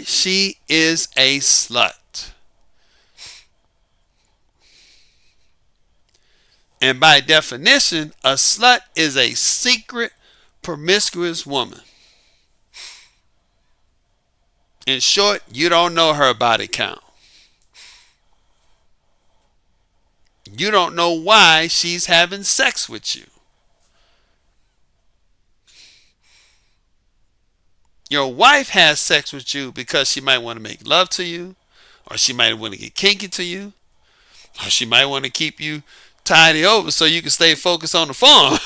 S1: She is a slut. And by definition, a slut is a secret, promiscuous woman. In short, you don't know her body count. You don't know why she's having sex with you. Your wife has sex with you because she might want to make love to you, or she might want to get kinky to you, or she might want to keep you tidy over so you can stay focused on the farm.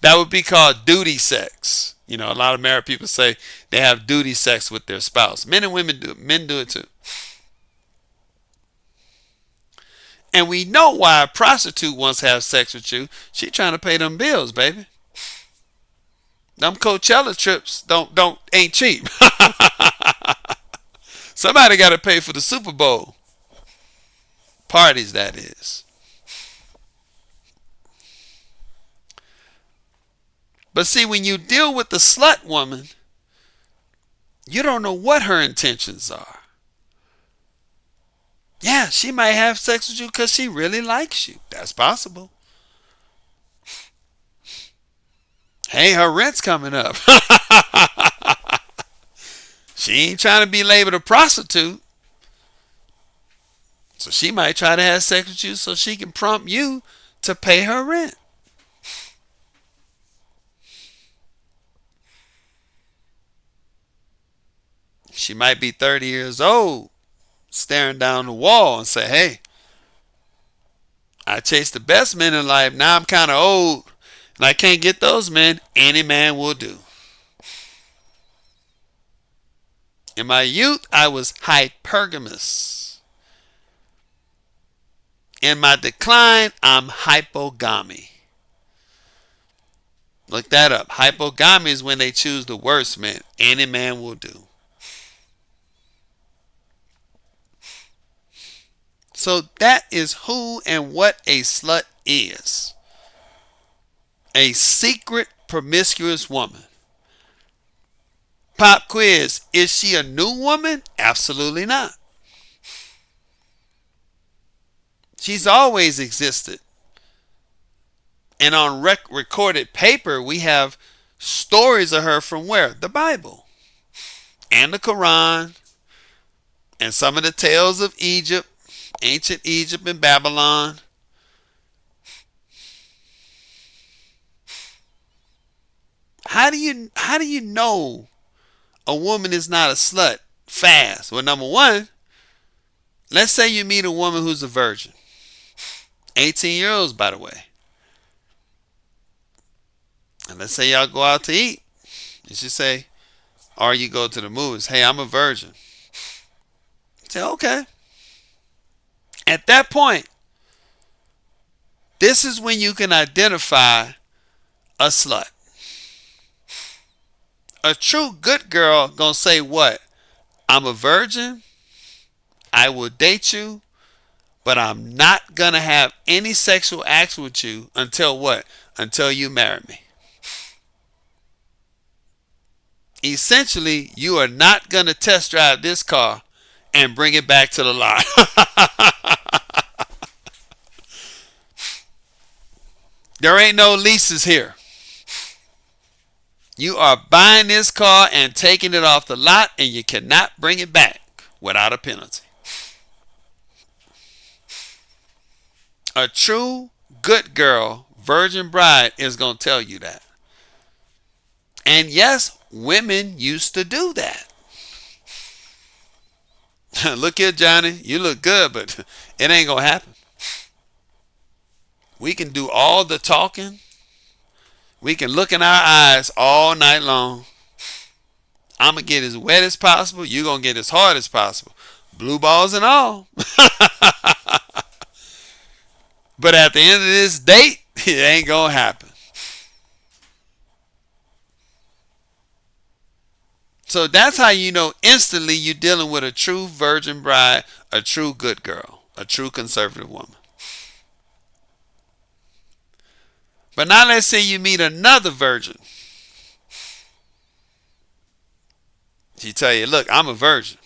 S1: That would be called duty sex. You know, a lot of married people say they have duty sex with their spouse. Men and women do it. Men do it too. And we know why a prostitute wants to have sex with you. She trying to pay them bills, baby. Them Coachella trips ain't cheap. Somebody got to pay for the Super Bowl parties, that is. But see, when you deal with the slut woman, you don't know what her intentions are. Yeah, she might have sex with you because she really likes you. That's possible. Hey, her rent's coming up. She ain't trying to be labeled a prostitute. So she might try to have sex with you so she can prompt you to pay her rent. She might be 30 years old, staring down the wall and say, hey, I chased the best men in life. Now I'm kind of old and I can't get those men. Any man will do. In my youth, I was hypergamous. In my decline, I'm hypogamy. Look that up. Hypogamy is when they choose the worst men. Any man will do. So that is who and what a slut is. A secret promiscuous woman. Pop quiz. Is she a new woman? Absolutely not. She's always existed. And on recorded paper, we have stories of her from where? The Bible. And the Quran. And some of the tales of Egypt. Ancient Egypt and Babylon. How do you know a woman is not a slut fast? Well, number one, let's say you meet a woman who's a virgin. 18-year-olds, by the way. And let's say y'all go out to eat. And she say, or you go to the movies, hey, I'm a virgin. Say, okay. At that point, this is when you can identify a slut. A true good girl gonna say what? I'm a virgin. I will date you. But I'm not gonna have any sexual acts with you until what? Until you marry me. Essentially, you are not gonna test drive this car and bring it back to the lot. There ain't no leases here. You are buying this car and taking it off the lot, and you cannot bring it back without a penalty. A true good girl, virgin bride, is going to tell you that. And yes, women used to do that. Look here, Johnny, you look good, but it ain't going to happen. We can do all the talking. We can look in our eyes all night long. I'm going to get as wet as possible. You're going to get as hard as possible. Blue balls and all. But at the end of this date, it ain't going to happen. So that's how you know instantly you're dealing with a true virgin bride, a true good girl, a true conservative woman. But now let's say you meet another virgin. She tell you, look, I'm a virgin.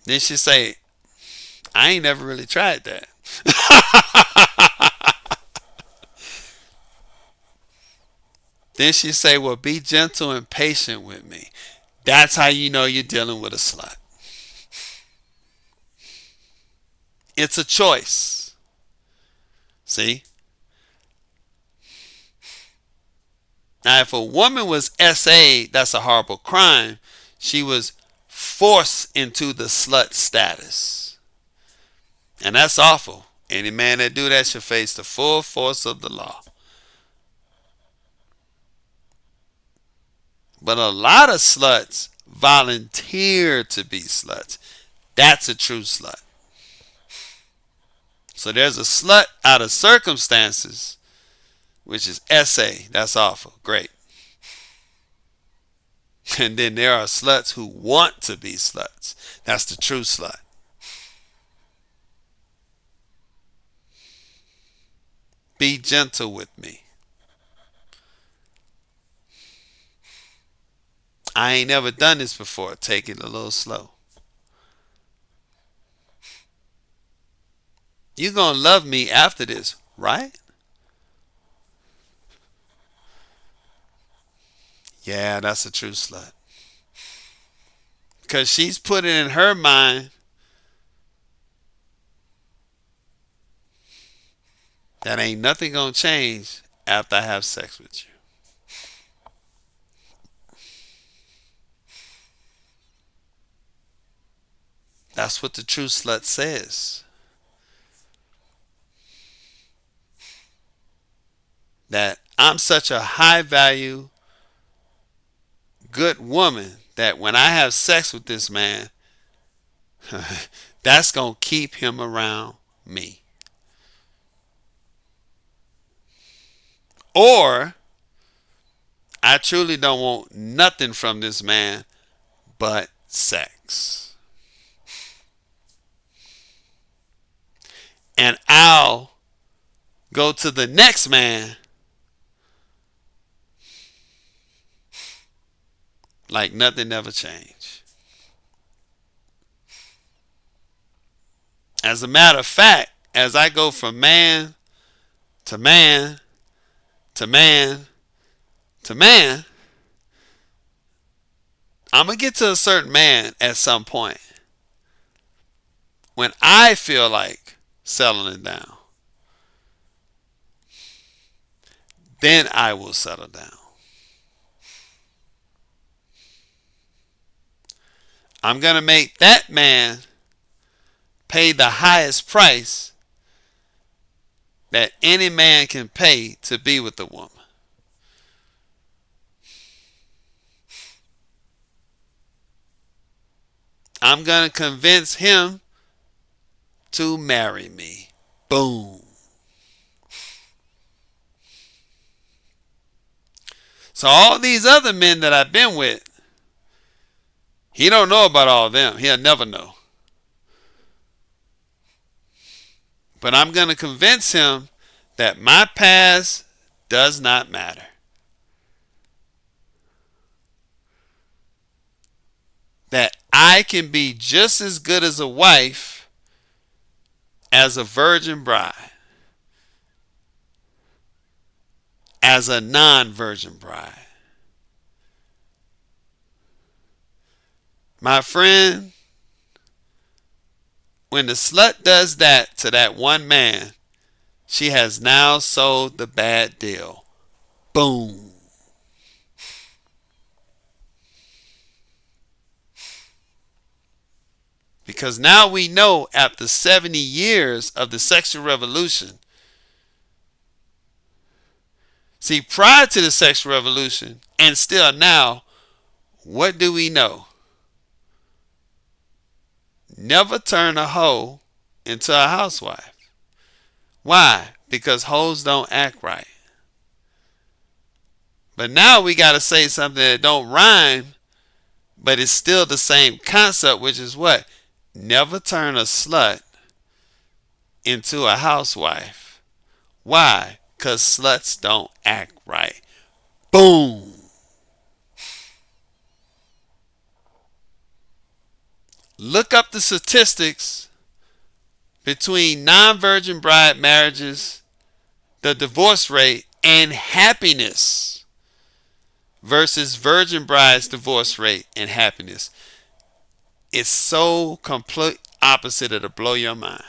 S1: Then she say, I ain't never really tried that. Then she say, well, be gentle and patient with me. That's how you know you're dealing with a slut. It's a choice. See? Now, if a woman was SA, that's a horrible crime. She was forced into the slut status. And that's awful. Any man that do that should face the full force of the law. But a lot of sluts volunteer to be sluts. That's a true slut. So there's a slut out of circumstances, which is SA. That's awful. Great. And then there are sluts who want to be sluts. That's the true slut. be gentle with me. I ain't never done this before. Take it a little slow. You gonna love me after this, right? Yeah, that's a true slut. Because she's put it in her mind that ain't nothing gonna change after I have sex with you. That's what the true slut says. That I'm such a high value, good woman that when I have sex with this man, that's going to keep him around me. Or I truly don't want nothing from this man but sex. And I'll go to the next man like nothing ever changed. As a matter of fact, as I go from man to man to man to man, I'm going to get to a certain man at some point when I feel like settling down. Then I will settle down. I'm going to make that man pay the highest price that any man can pay to be with a woman. I'm going to convince him to marry me. Boom. So all these other men that I've been with, he don't know about all of them. He'll never know. But I'm going to convince him that my past does not matter. That I can be just as good as a wife as a virgin bride, as a non-virgin bride. My friend, when the slut does that to that one man, she has now sold the bad deal. Boom. Because now we know after 70 years of the sexual revolution. See, prior to the sexual revolution and still now, what do we know? Never turn a hoe into a housewife. Why? Because hoes don't act right. But now we got to say something that don't rhyme, but it's still the same concept, which is what? Never turn a slut into a housewife. Why? Because sluts don't act right. Boom. Look up the statistics between non-virgin bride marriages, the divorce rate, and happiness versus virgin bride's divorce rate and happiness. It's so complete opposite it'll blow your mind.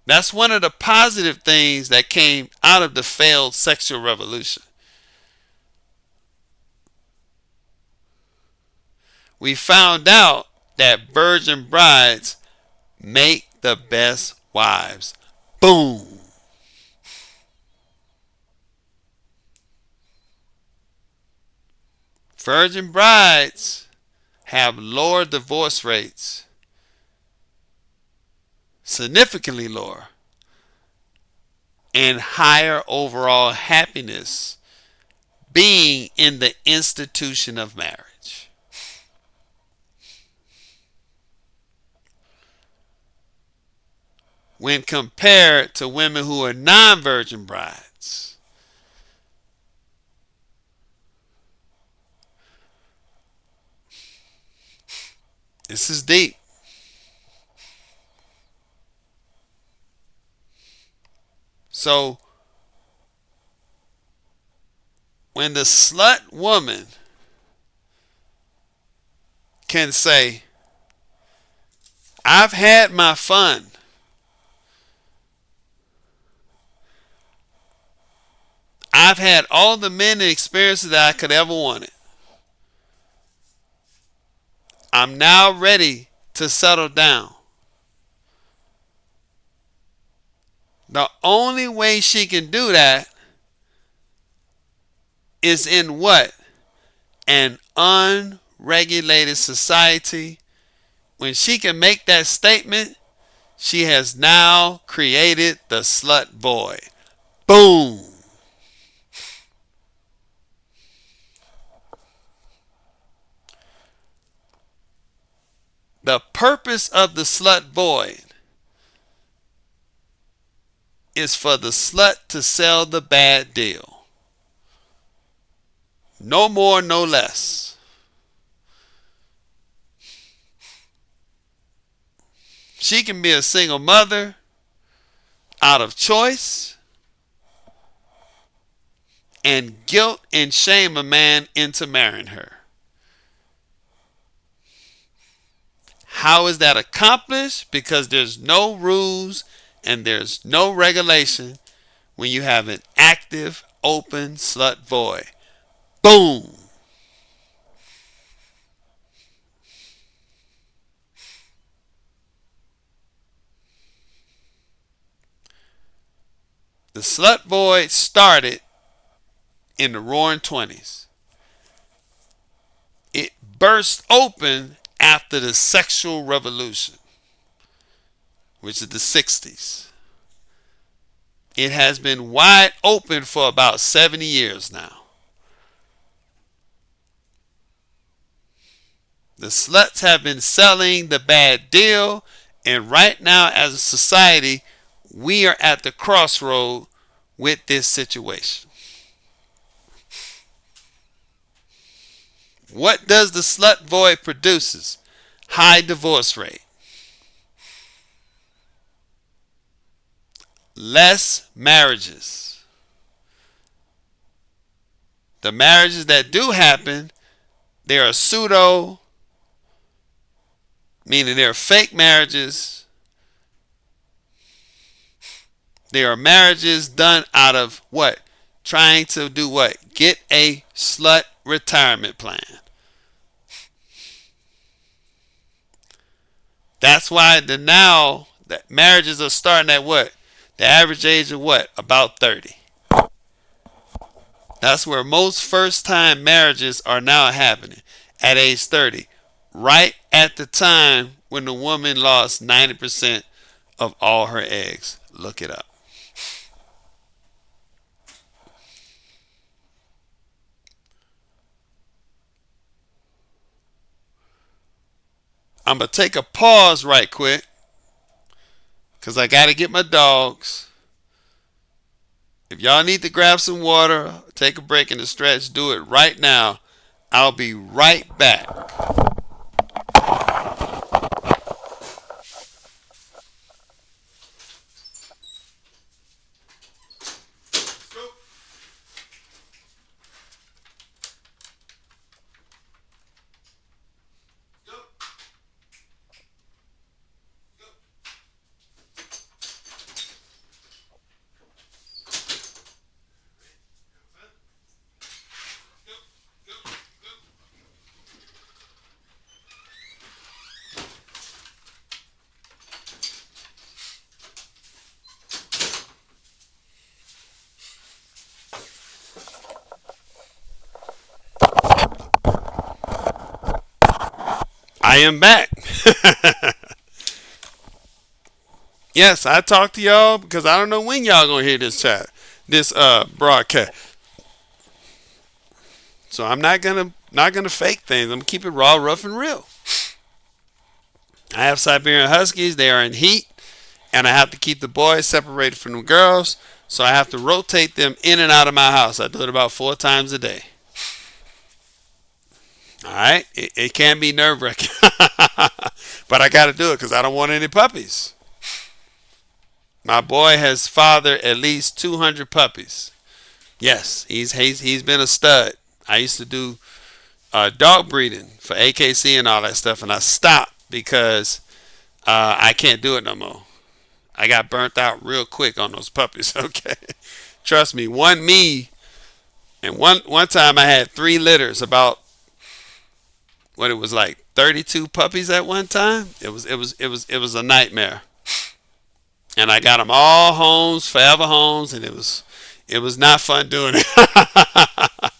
S1: That's one of the positive things that came out of the failed sexual revolution. We found out that virgin brides make the best wives. Boom. Virgin brides have lower divorce rates, significantly lower, and higher overall happiness being in the institution of marriage. when compared to women who are non-virgin brides. This is deep. So when the slut woman can say, I've had my fun, I've had all the men and experiences that I could ever want. I'm now ready to settle down. The only way she can do that is in what? An unregulated society. When she can make that statement, she has now created the slut void. Boom. The purpose of the slut void is for the slut to sell the bad deal. No more, no less. She can be a single mother out of choice and guilt and shame a man into marrying her. How is that accomplished? Because there's no rules and there's no regulation when you have an active, open slut void. Boom. The slut void started in the roaring 20s. It burst open after the sexual revolution, which is the 60s. It has been wide open for about 70 years now. The sluts have been selling the bad deal, and right now as a society, we are at the crossroad with this situation. What does the slut void produces? High divorce rate. Less marriages. The marriages that do happen, they are pseudo, meaning they're fake marriages. They are marriages done out of what? Trying to do what? Get a slut retirement plan. That's why now that marriages are starting at what? The average age of what? About 30. That's where most first time marriages are now happening, at age 30. Right at the time when the woman lost 90% of all her eggs. Look it up. I'm going to take a pause right quick because I got to get my dogs. If y'all need to grab some water, take a break in the stretch, do it right now. I'll be right back. I am back. Yes, I talk to y'all because I don't know when y'all gonna hear this broadcast. So I'm not gonna fake things. I'm gonna keep it raw, rough, and real. I have Siberian Huskies. They are in heat, and I have to keep the boys separated from the girls. So I have to rotate them in and out of my house. I do it about 4 times a day. All right, it can be nerve wracking, but I got to do it because I don't want any puppies. My boy has fathered at least 200 puppies. Yes, he's been a stud. I used to do dog breeding for AKC and all that stuff, and I stopped because I can't do it no more. I got burnt out real quick on those puppies. Okay, trust me. One me, and one time I had 3 litters, about what it was like 32 puppies at one time. It was a nightmare, and I got them all homes, forever homes, and it was not fun doing it.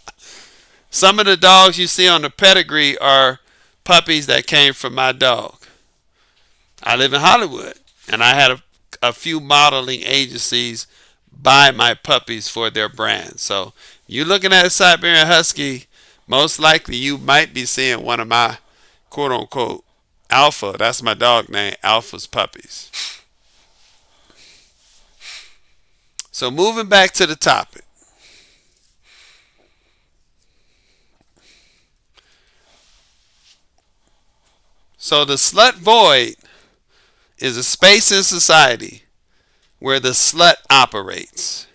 S1: Some of the dogs you see on the pedigree are puppies that came from my dog. I live in Hollywood, and I had a few modeling agencies buy my puppies for their brand. So you're looking at a Siberian Husky, most likely you might be seeing one of my quote unquote Alpha. That's my dog name, Alpha's puppies. So moving back to the topic. So the slut void is a space in society where the slut operates.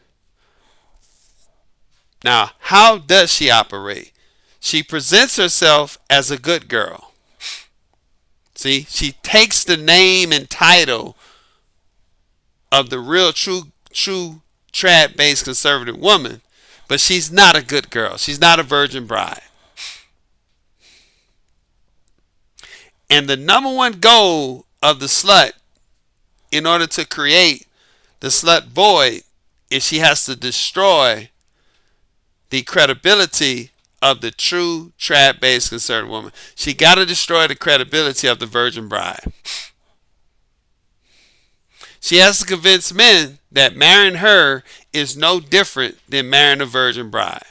S1: Now, how does she operate? She presents herself as a good girl. See, she takes the name and title of the real true trad-based conservative woman, but she's not a good girl. She's not a virgin bride. And the number one goal of the slut, in order to create the slut void, is she has to destroy the credibility of the true trad-based conservative woman. She got to destroy the credibility of the virgin bride. She has to convince men that marrying her is no different than marrying a virgin bride.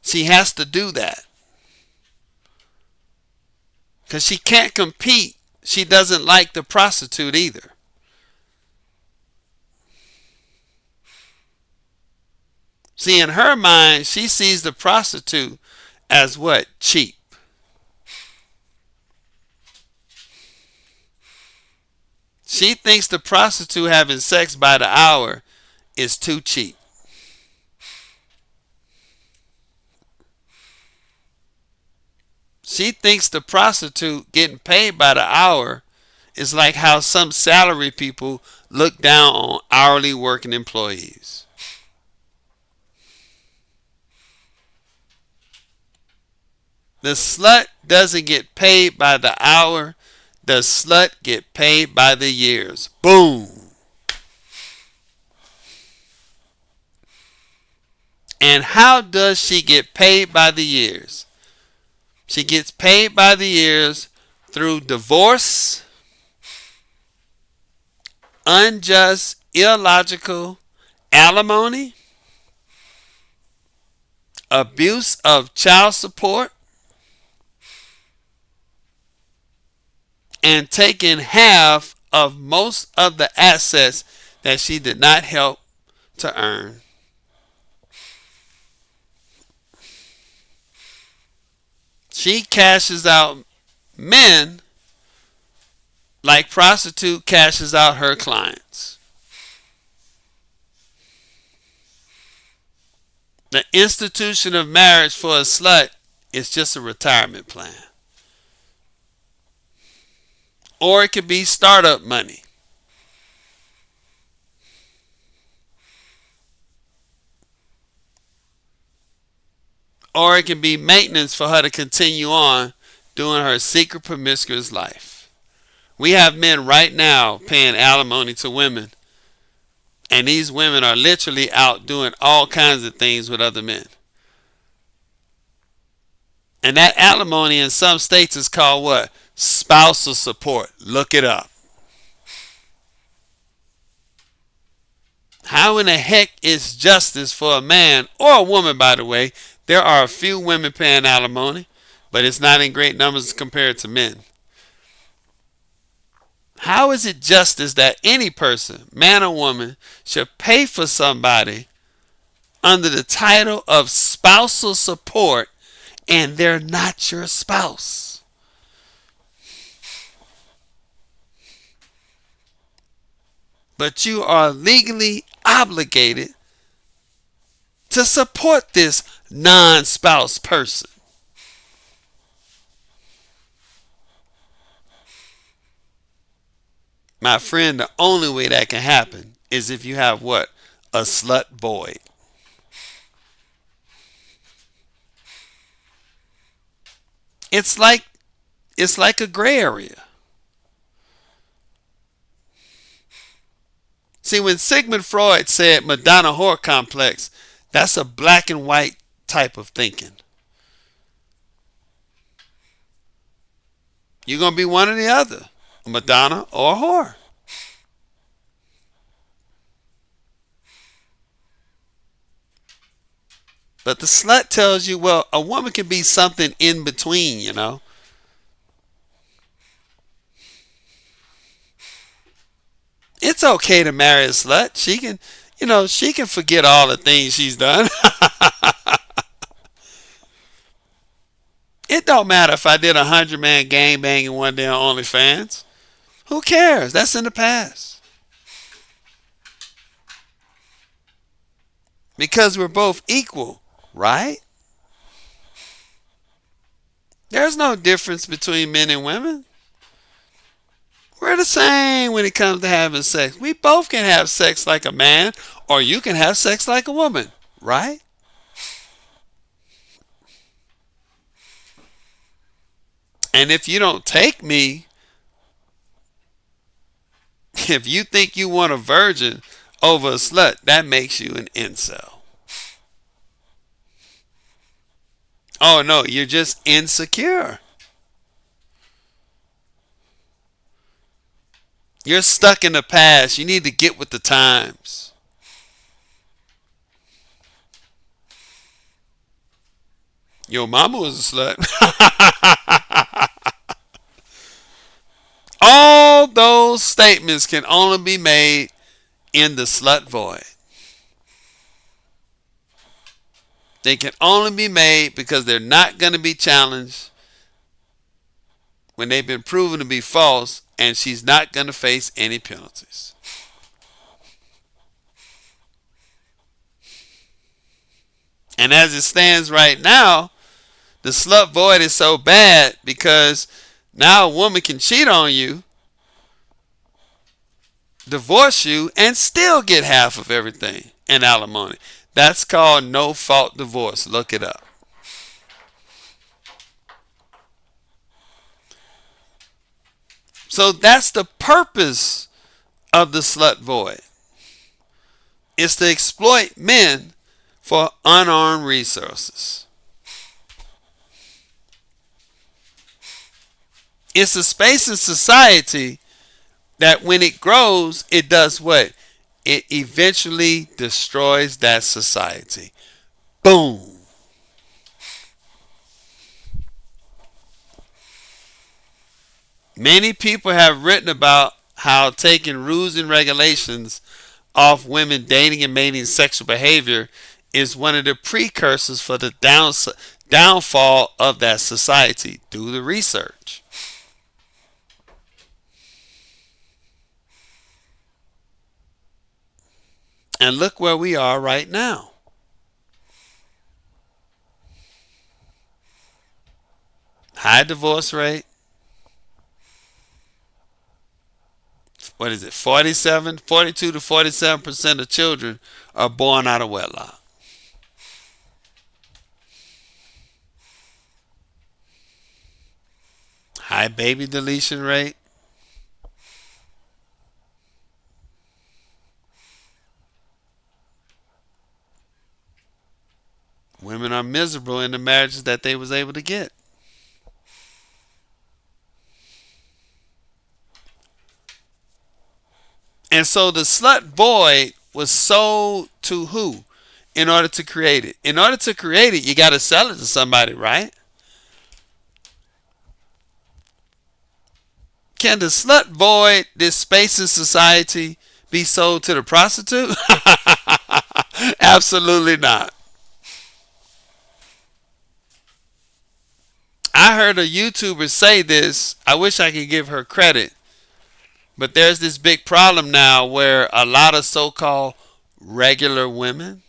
S1: She has to do that because she can't compete. She doesn't like the prostitute either. See, in her mind, she sees the prostitute as what? Cheap. She thinks the prostitute having sex by the hour is too cheap. She thinks the prostitute getting paid by the hour is like how some salary people look down on hourly working employees. The slut doesn't get paid by the hour. The slut get paid by the years. Boom. And how does she get paid by the years? She gets paid by the years through divorce, unjust, illogical alimony, abuse of child support, and taking half of most of the assets that she did not help to earn. She cashes out men like prostitute cashes out her clients. The institution of marriage for a slut is just a retirement plan. Or it could be startup money. Or it can be maintenance for her to continue on doing her secret promiscuous life. We have men right now paying alimony to women, and these women are literally out doing all kinds of things with other men. And that alimony in some states is called what? Spousal support. Look it up. How in the heck is justice for a man or a woman, by the way? There are a few women paying alimony, but it's not in great numbers compared to men. How is it justice that any person, man or woman, should pay for somebody under the title of spousal support and they're not your spouse? But you are legally obligated to support this non-spouse person. My friend, the only way that can happen is if you have what? A slut void. It's like a gray area. See, when Sigmund Freud said Madonna whore complex, that's a black and white type of thinking. You're going to be one or the other, a Madonna or a whore. But the slut tells you, well, a woman can be something in between, you know. It's okay to marry a slut. She can, she can forget all the things she's done. It don't matter if I did 100-man gang banging one day on OnlyFans. Who cares? That's in the past. Because we're both equal, right? There's no difference between men and women. We're the same when it comes to having sex. We both can have sex like a man, or you can have sex like a woman, right? And if you don't take me, if you think you want a virgin over a slut, that makes you an incel. Oh no, you're just insecure. You're stuck in the past. You need to get with the times. Your mama was a slut. All those statements can only be made in the slut void. They can only be made because they're not going to be challenged when they've been proven to be false, and she's not going to face any penalties. And as it stands right now, the slut void is so bad because now a woman can cheat on you, divorce you, and still get half of everything in alimony. That's called no fault divorce. Look it up. So that's the purpose of the slut void. It's to exploit men for unarmed resources. It's a space in society that when it grows, it does what? It eventually destroys that society. Boom. Many people have written about how taking rules and regulations off women dating and mating sexual behavior is one of the precursors for the downfall of that society. Do the research. And look where we are right now. High divorce rate. What is it? 42 to 47% of children are born out of wedlock. High baby deletion rate. Women are miserable in the marriages that they was able to get. And so the slut void was sold to who in order to create it? In order to create it, you got to sell it to somebody, right? Can the slut void, this space in society, be sold to the prostitute? Absolutely not. I heard a YouTuber say this. I wish I could give her credit. But there's this big problem now where a lot of so-called regular women,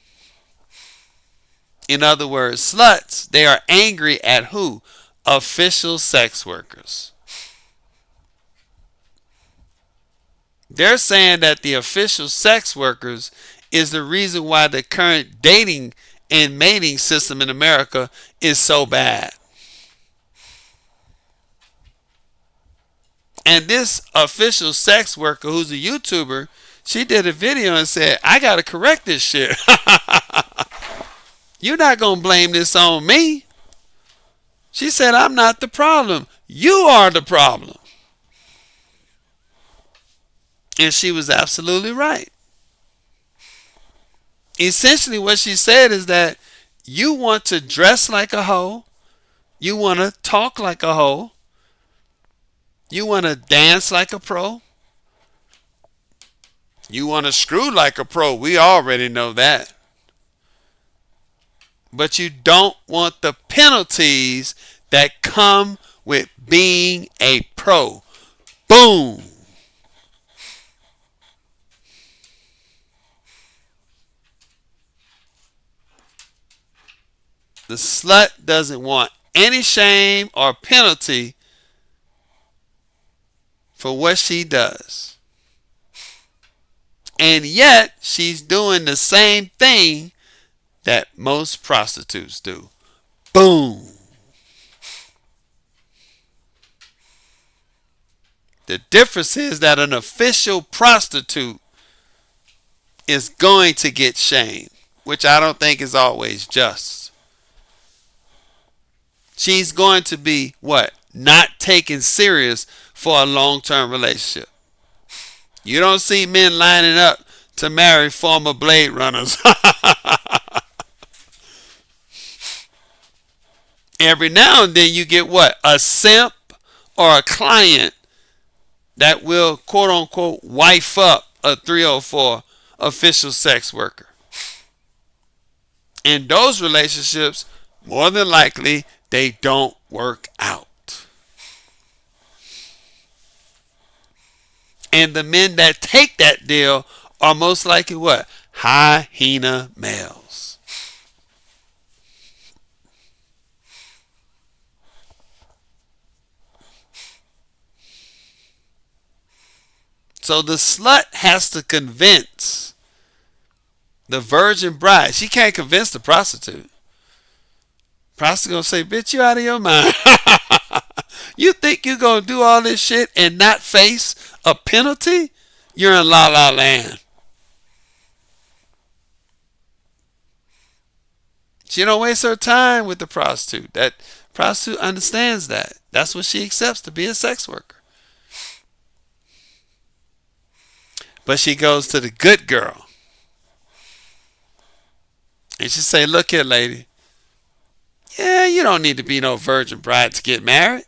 S1: in other words, sluts, they are angry at who? Official sex workers. They're saying that the official sex workers is the reason why the current dating and mating system in America is so bad. And this official sex worker, who's a YouTuber, she did a video and said, I got to correct this shit. You're not going to blame this on me. She said, I'm not the problem. You are the problem. And she was absolutely right. Essentially, what she said is that you want to dress like a hoe. You want to talk like a hoe. You want to dance like a pro. You want to screw like a pro. We already know that. But you don't want the penalties that come with being a pro. Boom. The slut doesn't want any shame or penalty for what she does. And yet, she's doing the same thing that most prostitutes do. Boom. The difference is that an official prostitute is going to get shamed, which I don't think is always just. She's going to be what? Not taken serious for a long-term relationship. You don't see men lining up to marry former Blade Runners. Every now and then you get what? A simp or a client that will quote unquote wife up a 304 official sex worker. In those relationships, more than likely, they don't work out. And the men that take that deal are most likely what? Hyena males. So the slut has to convince the virgin bride. She can't convince the prostitute. Prostitute gonna say, bitch, you out of your mind. You think you gonna do all this shit and not face a penalty? You're in la la land. She don't waste her time with the prostitute. That prostitute understands that. That's what she accepts to be a sex worker. But she goes to the good girl. And she say, look here, lady. Yeah, you don't need to be no virgin bride to get married.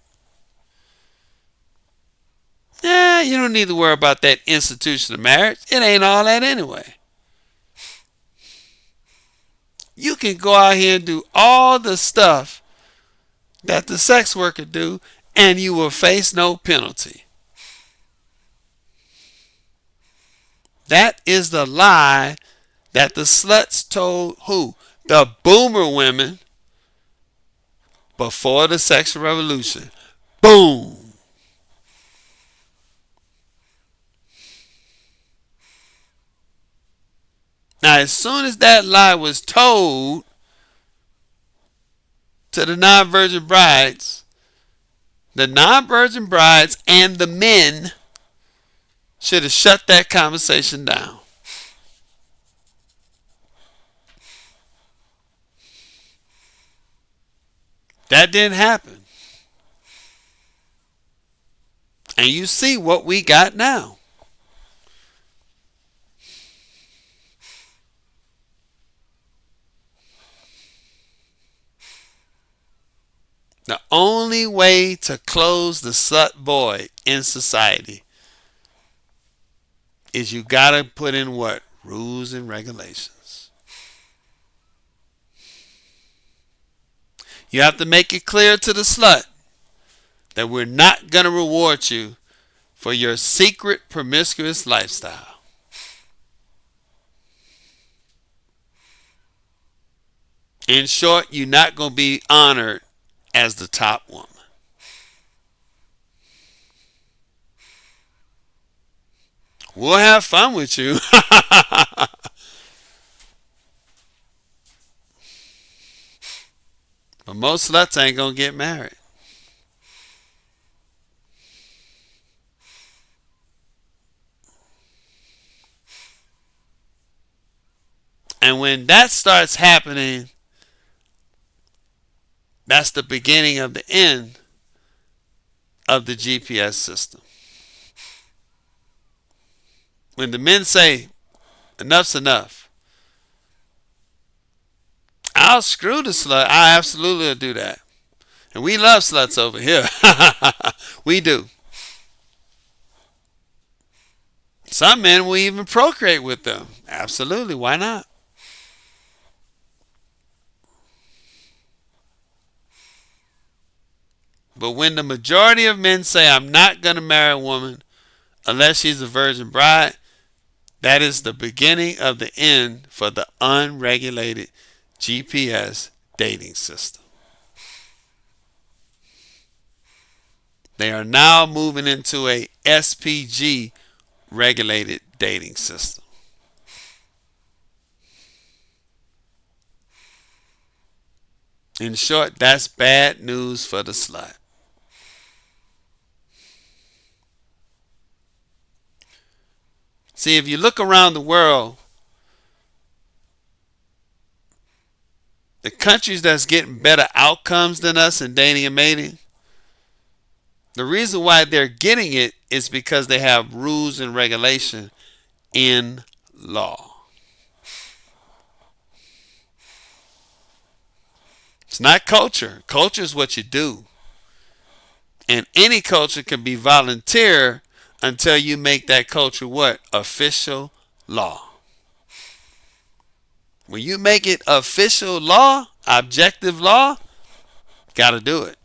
S1: Yeah, you don't need to worry about that institution of marriage. It ain't all that anyway. You can go out here and do all the stuff that the sex worker do, and you will face no penalty. That is the lie that the sluts told who? The boomer women before the sexual revolution. Boom. Now, as soon as that lie was told to the non-virgin brides and the men should have shut that conversation down. That didn't happen. And you see what we got now. only way to close the slut void in society is you got to put in what? Rules and regulations. You have to make it clear to the slut that we're not going to reward you for your secret promiscuous lifestyle. In short, you're not going to be honored as the top woman. We'll have fun with you. But most sluts ain't going to get married. And when that starts happening, that's the beginning of the end of the GPS system. When the men say, enough's enough, I'll screw the slut. I absolutely will do that. And we love sluts over here. We do. Some men will even procreate with them. Absolutely. Why not? But when the majority of men say, I'm not going to marry a woman unless she's a virgin bride, that is the beginning of the end for the unregulated GPS dating system. They are now moving into a SPG regulated dating system. In short, that's bad news for the slut. See, if you look around the world, the countries that's getting better outcomes than us in dating and mating, the reason why they're getting it is because they have rules and regulation in law. It's not culture. Culture is what you do. And any culture can be volunteer until you make that culture what? Official law. When you make it official law, objective law, got to do it.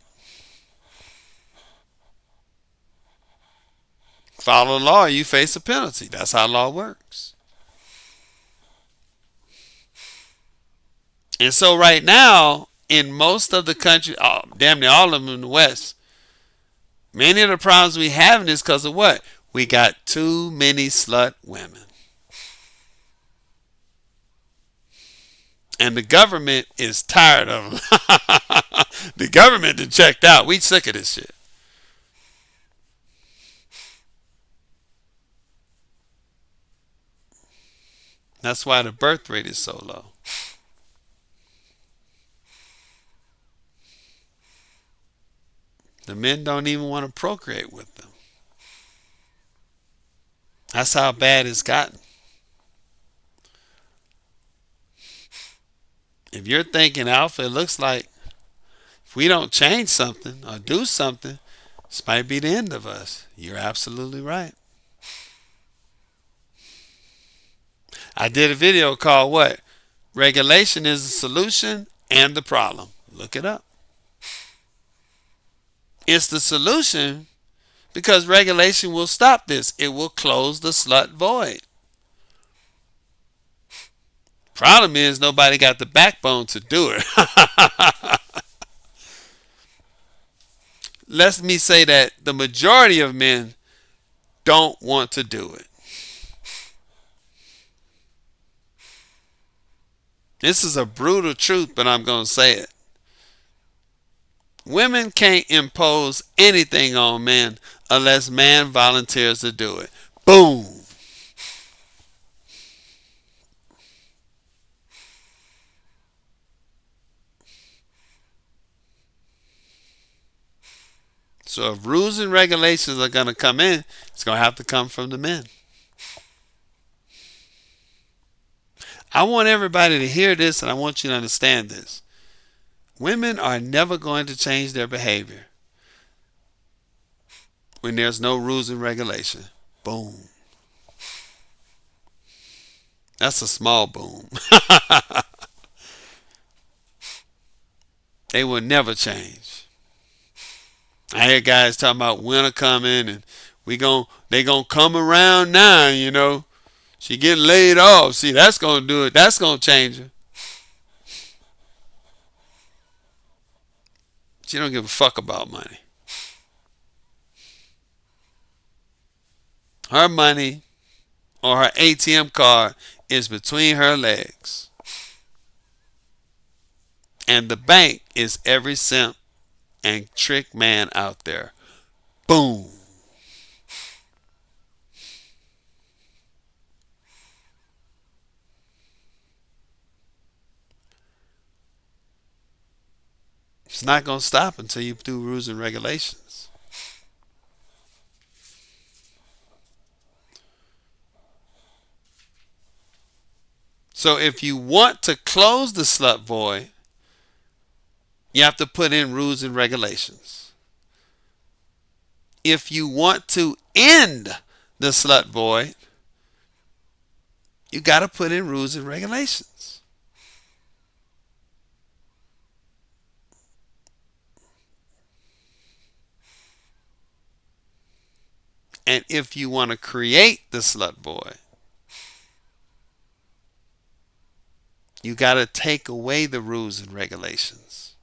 S1: Follow the law, you face a penalty. That's how law works. And so right now, in most of the countries, damn near all of them in the West, many of the problems we have is because of what? We got too many slut women. And the government is tired of them. The government done checked out. We sick of this shit. That's why the birth rate is so low. The men don't even want to procreate with them. That's how bad it's gotten. If you're thinking, Alpha, it looks like if we don't change something or do something, this might be the end of us. You're absolutely right. I did a video called what? Regulation is the solution and the problem. Look it up. It's the solution because regulation will stop this. It will close the slut void. Problem is nobody got the backbone to do it. Let me say that the majority of men don't want to do it. This is a brutal truth, but I'm going to say it. Women can't impose anything on men unless man volunteers to do it. Boom. So if rules and regulations are going to come in, it's going to have to come from the men. I want everybody to hear this, and I want you to understand this. Women are never going to change their behavior. when there's no rules and regulation. Boom. That's a small boom. They will never change. I hear guys talking about winter coming and they gonna come around now, you know. She getting laid off. See, that's gonna do it. That's gonna change her. She don't give a fuck about money. Her money or her ATM card is between her legs. And the bank is every simp and trick man out there. Boom. It's not going to stop until you do rules and regulations. So if you want to close the slut void, you have to put in rules and regulations. If you want to end the slut void, you got to put in rules and regulations. And if you want to create the slut void, you got to take away the rules and regulations.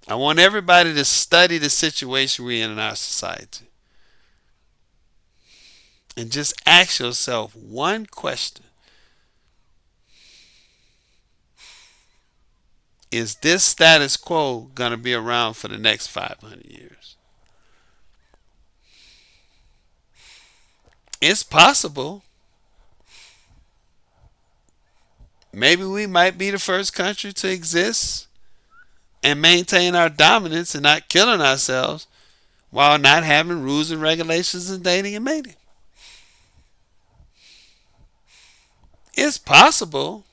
S1: I want everybody to study the situation we're in our society. And just ask yourself one question. Is this status quo going to be around for the next 500 years? It's possible. Maybe we might be the first country to exist and maintain our dominance and not killing ourselves while not having rules and regulations in dating and mating. It's possible,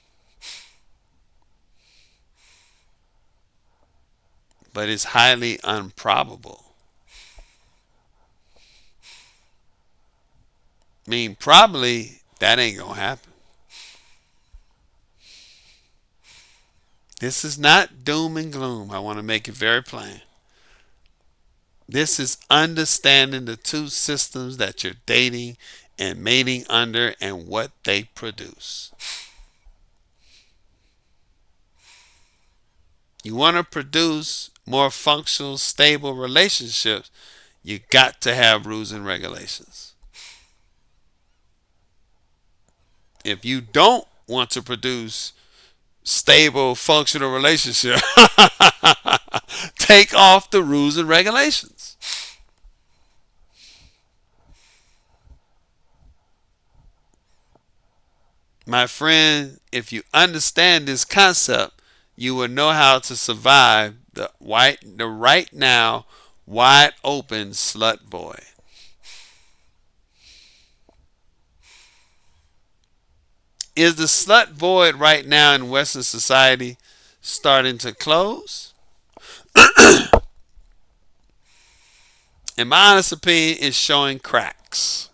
S1: but it's highly improbable. I mean, probably that ain't gonna happen. This is not doom and gloom. I want to make it very plain. This is understanding the two systems that you're dating and mating under and what they produce. You want to produce more functional, stable relationships, you got to have rules and regulations. If you don't want to produce stable, functional relationship, take off the rules and regulations. My friend, if you understand this concept, you will know how to survive the right now wide open slut void. Is the slut void right now in Western society starting to close? In my honest opinion, it's showing cracks.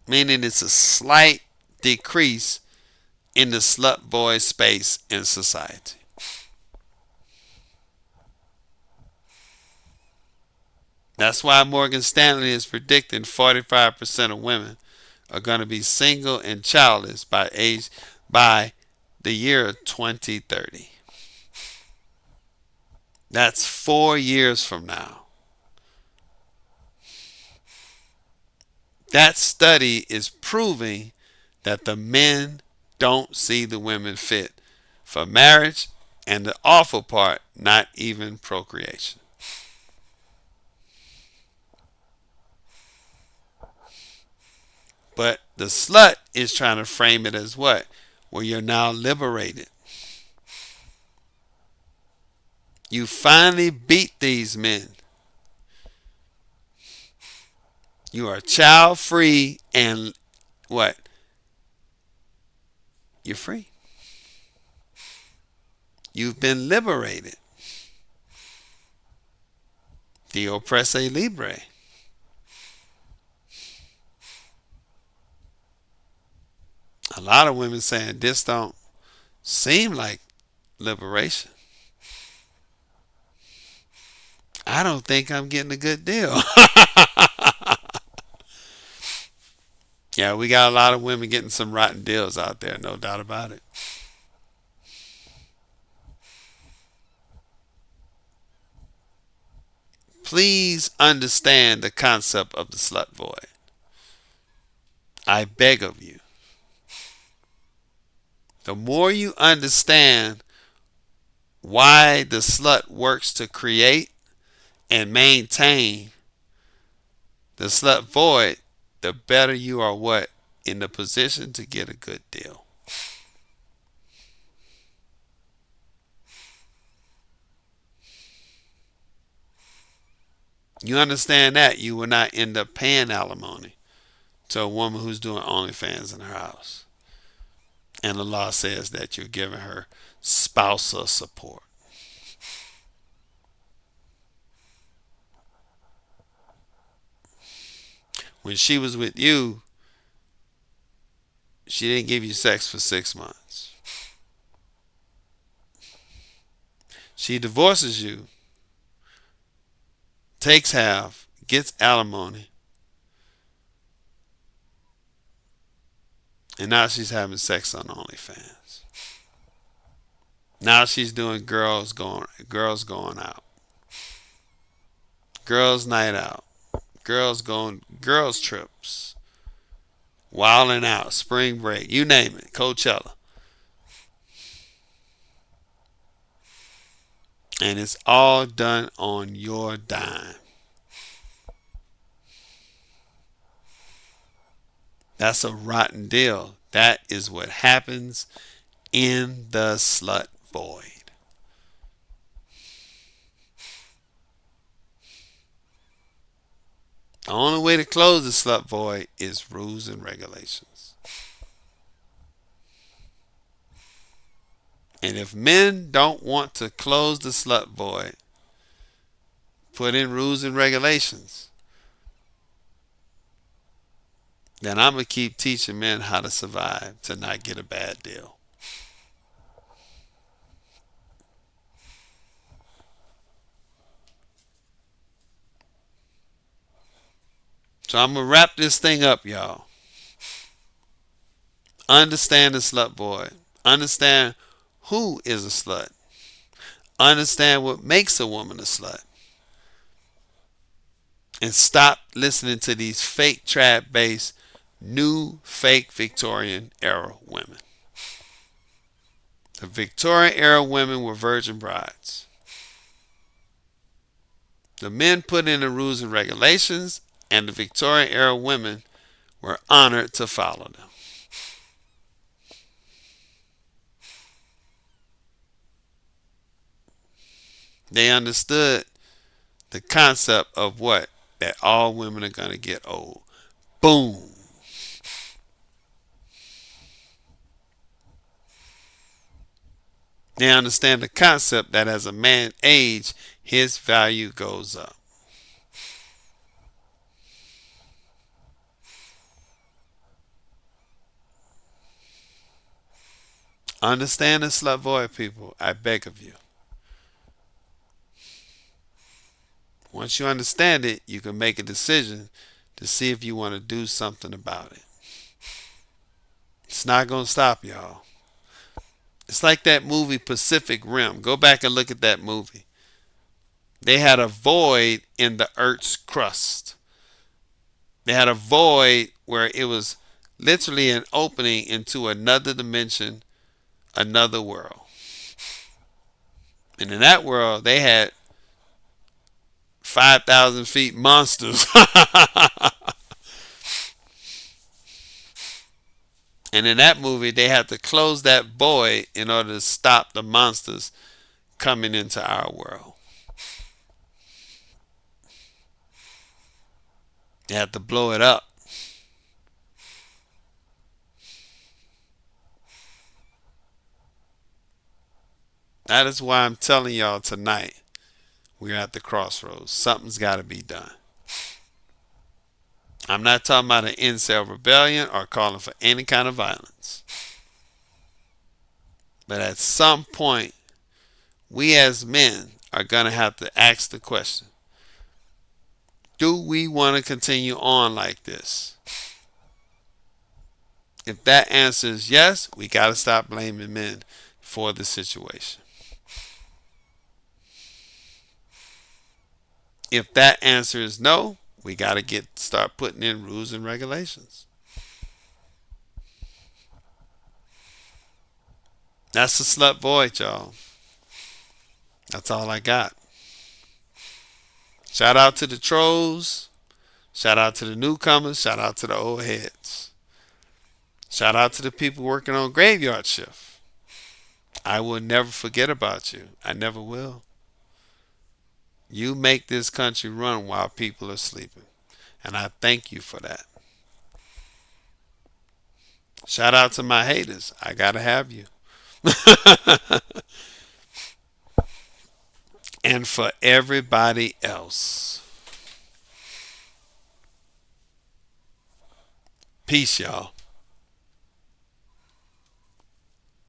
S1: Meaning it's a slight decrease in the slut void space in society. That's why Morgan Stanley is predicting 45% of women are going to be single and childless by the year 2030. That's 4 years from now. That study is proving that the men don't see the women fit for marriage, and the awful part, not even procreation. But the slut is trying to frame it as what? Well, you're now liberated. You finally beat these men. You are child free and what? you're free. You've been liberated. The oppresse libre. A lot of women saying this don't seem like liberation. I don't think I'm getting a good deal. Yeah, we got a lot of women getting some rotten deals out there, no doubt about it. Please understand the concept of the slut void. I beg of you. The more you understand why the slut works to create and maintain the slut void, the better you are what? In the position to get a good deal. You understand that you will not end up paying alimony to a woman who's doing OnlyFans in her house. And the law says that you're giving her spousal support. When she was with you, she didn't give you sex for 6 months. She divorces you, takes half, gets alimony, and now she's having sex on OnlyFans. Now she's doing girls going out, girls night out, girls trips, wilding out, spring break, you name it, Coachella. And it's all done on your dime. That's a rotten deal. That is what happens in the slut void. The only way to close the slut void is rules and regulations. And if men don't want to close the slut void, put in rules and regulations, then I'm going to keep teaching men how to survive to not get a bad deal. So I'm going to wrap this thing up, y'all. Understand the slut void. Understand who is a slut. Understand what makes a woman a slut. And stop listening to these fake trap based new fake Victorian era women. The Victorian era women were virgin brides. The men put in the rules and regulations, and the Victorian era women were honored to follow them. They understood the concept of what? That all women are going to get old. Boom. They understand the concept that as a man ages, his value goes up. Understand the slut void, people. I beg of you. Once you understand it, you can make a decision to see if you want to do something about it. It's not going to stop y'all. It's like that movie Pacific Rim. Go back and look at that movie. They had a void in the Earth's crust. They had a void where it was literally an opening into another dimension, another world. And in that world, they had 5,000 feet monsters. And in that movie, they had to close that void in order to stop the monsters coming into our world. They had to blow it up. That is why I'm telling y'all tonight, we're at the crossroads. Something's got to be done. I'm not talking about an incel rebellion or calling for any kind of violence. But at some point, we as men are going to have to ask the question, do we want to continue on like this? If that answer is yes, we got to stop blaming men for the situation. If that answer is no, we got to start putting in rules and regulations. That's the Slut Void, y'all. That's all I got. Shout out to the trolls. Shout out to the newcomers. Shout out to the old heads. Shout out to the people working on graveyard shift. I will never forget about you. I never will. You make this country run while people are sleeping. And I thank you for that. Shout out to my haters. I gotta have you. And for everybody else. Peace, y'all.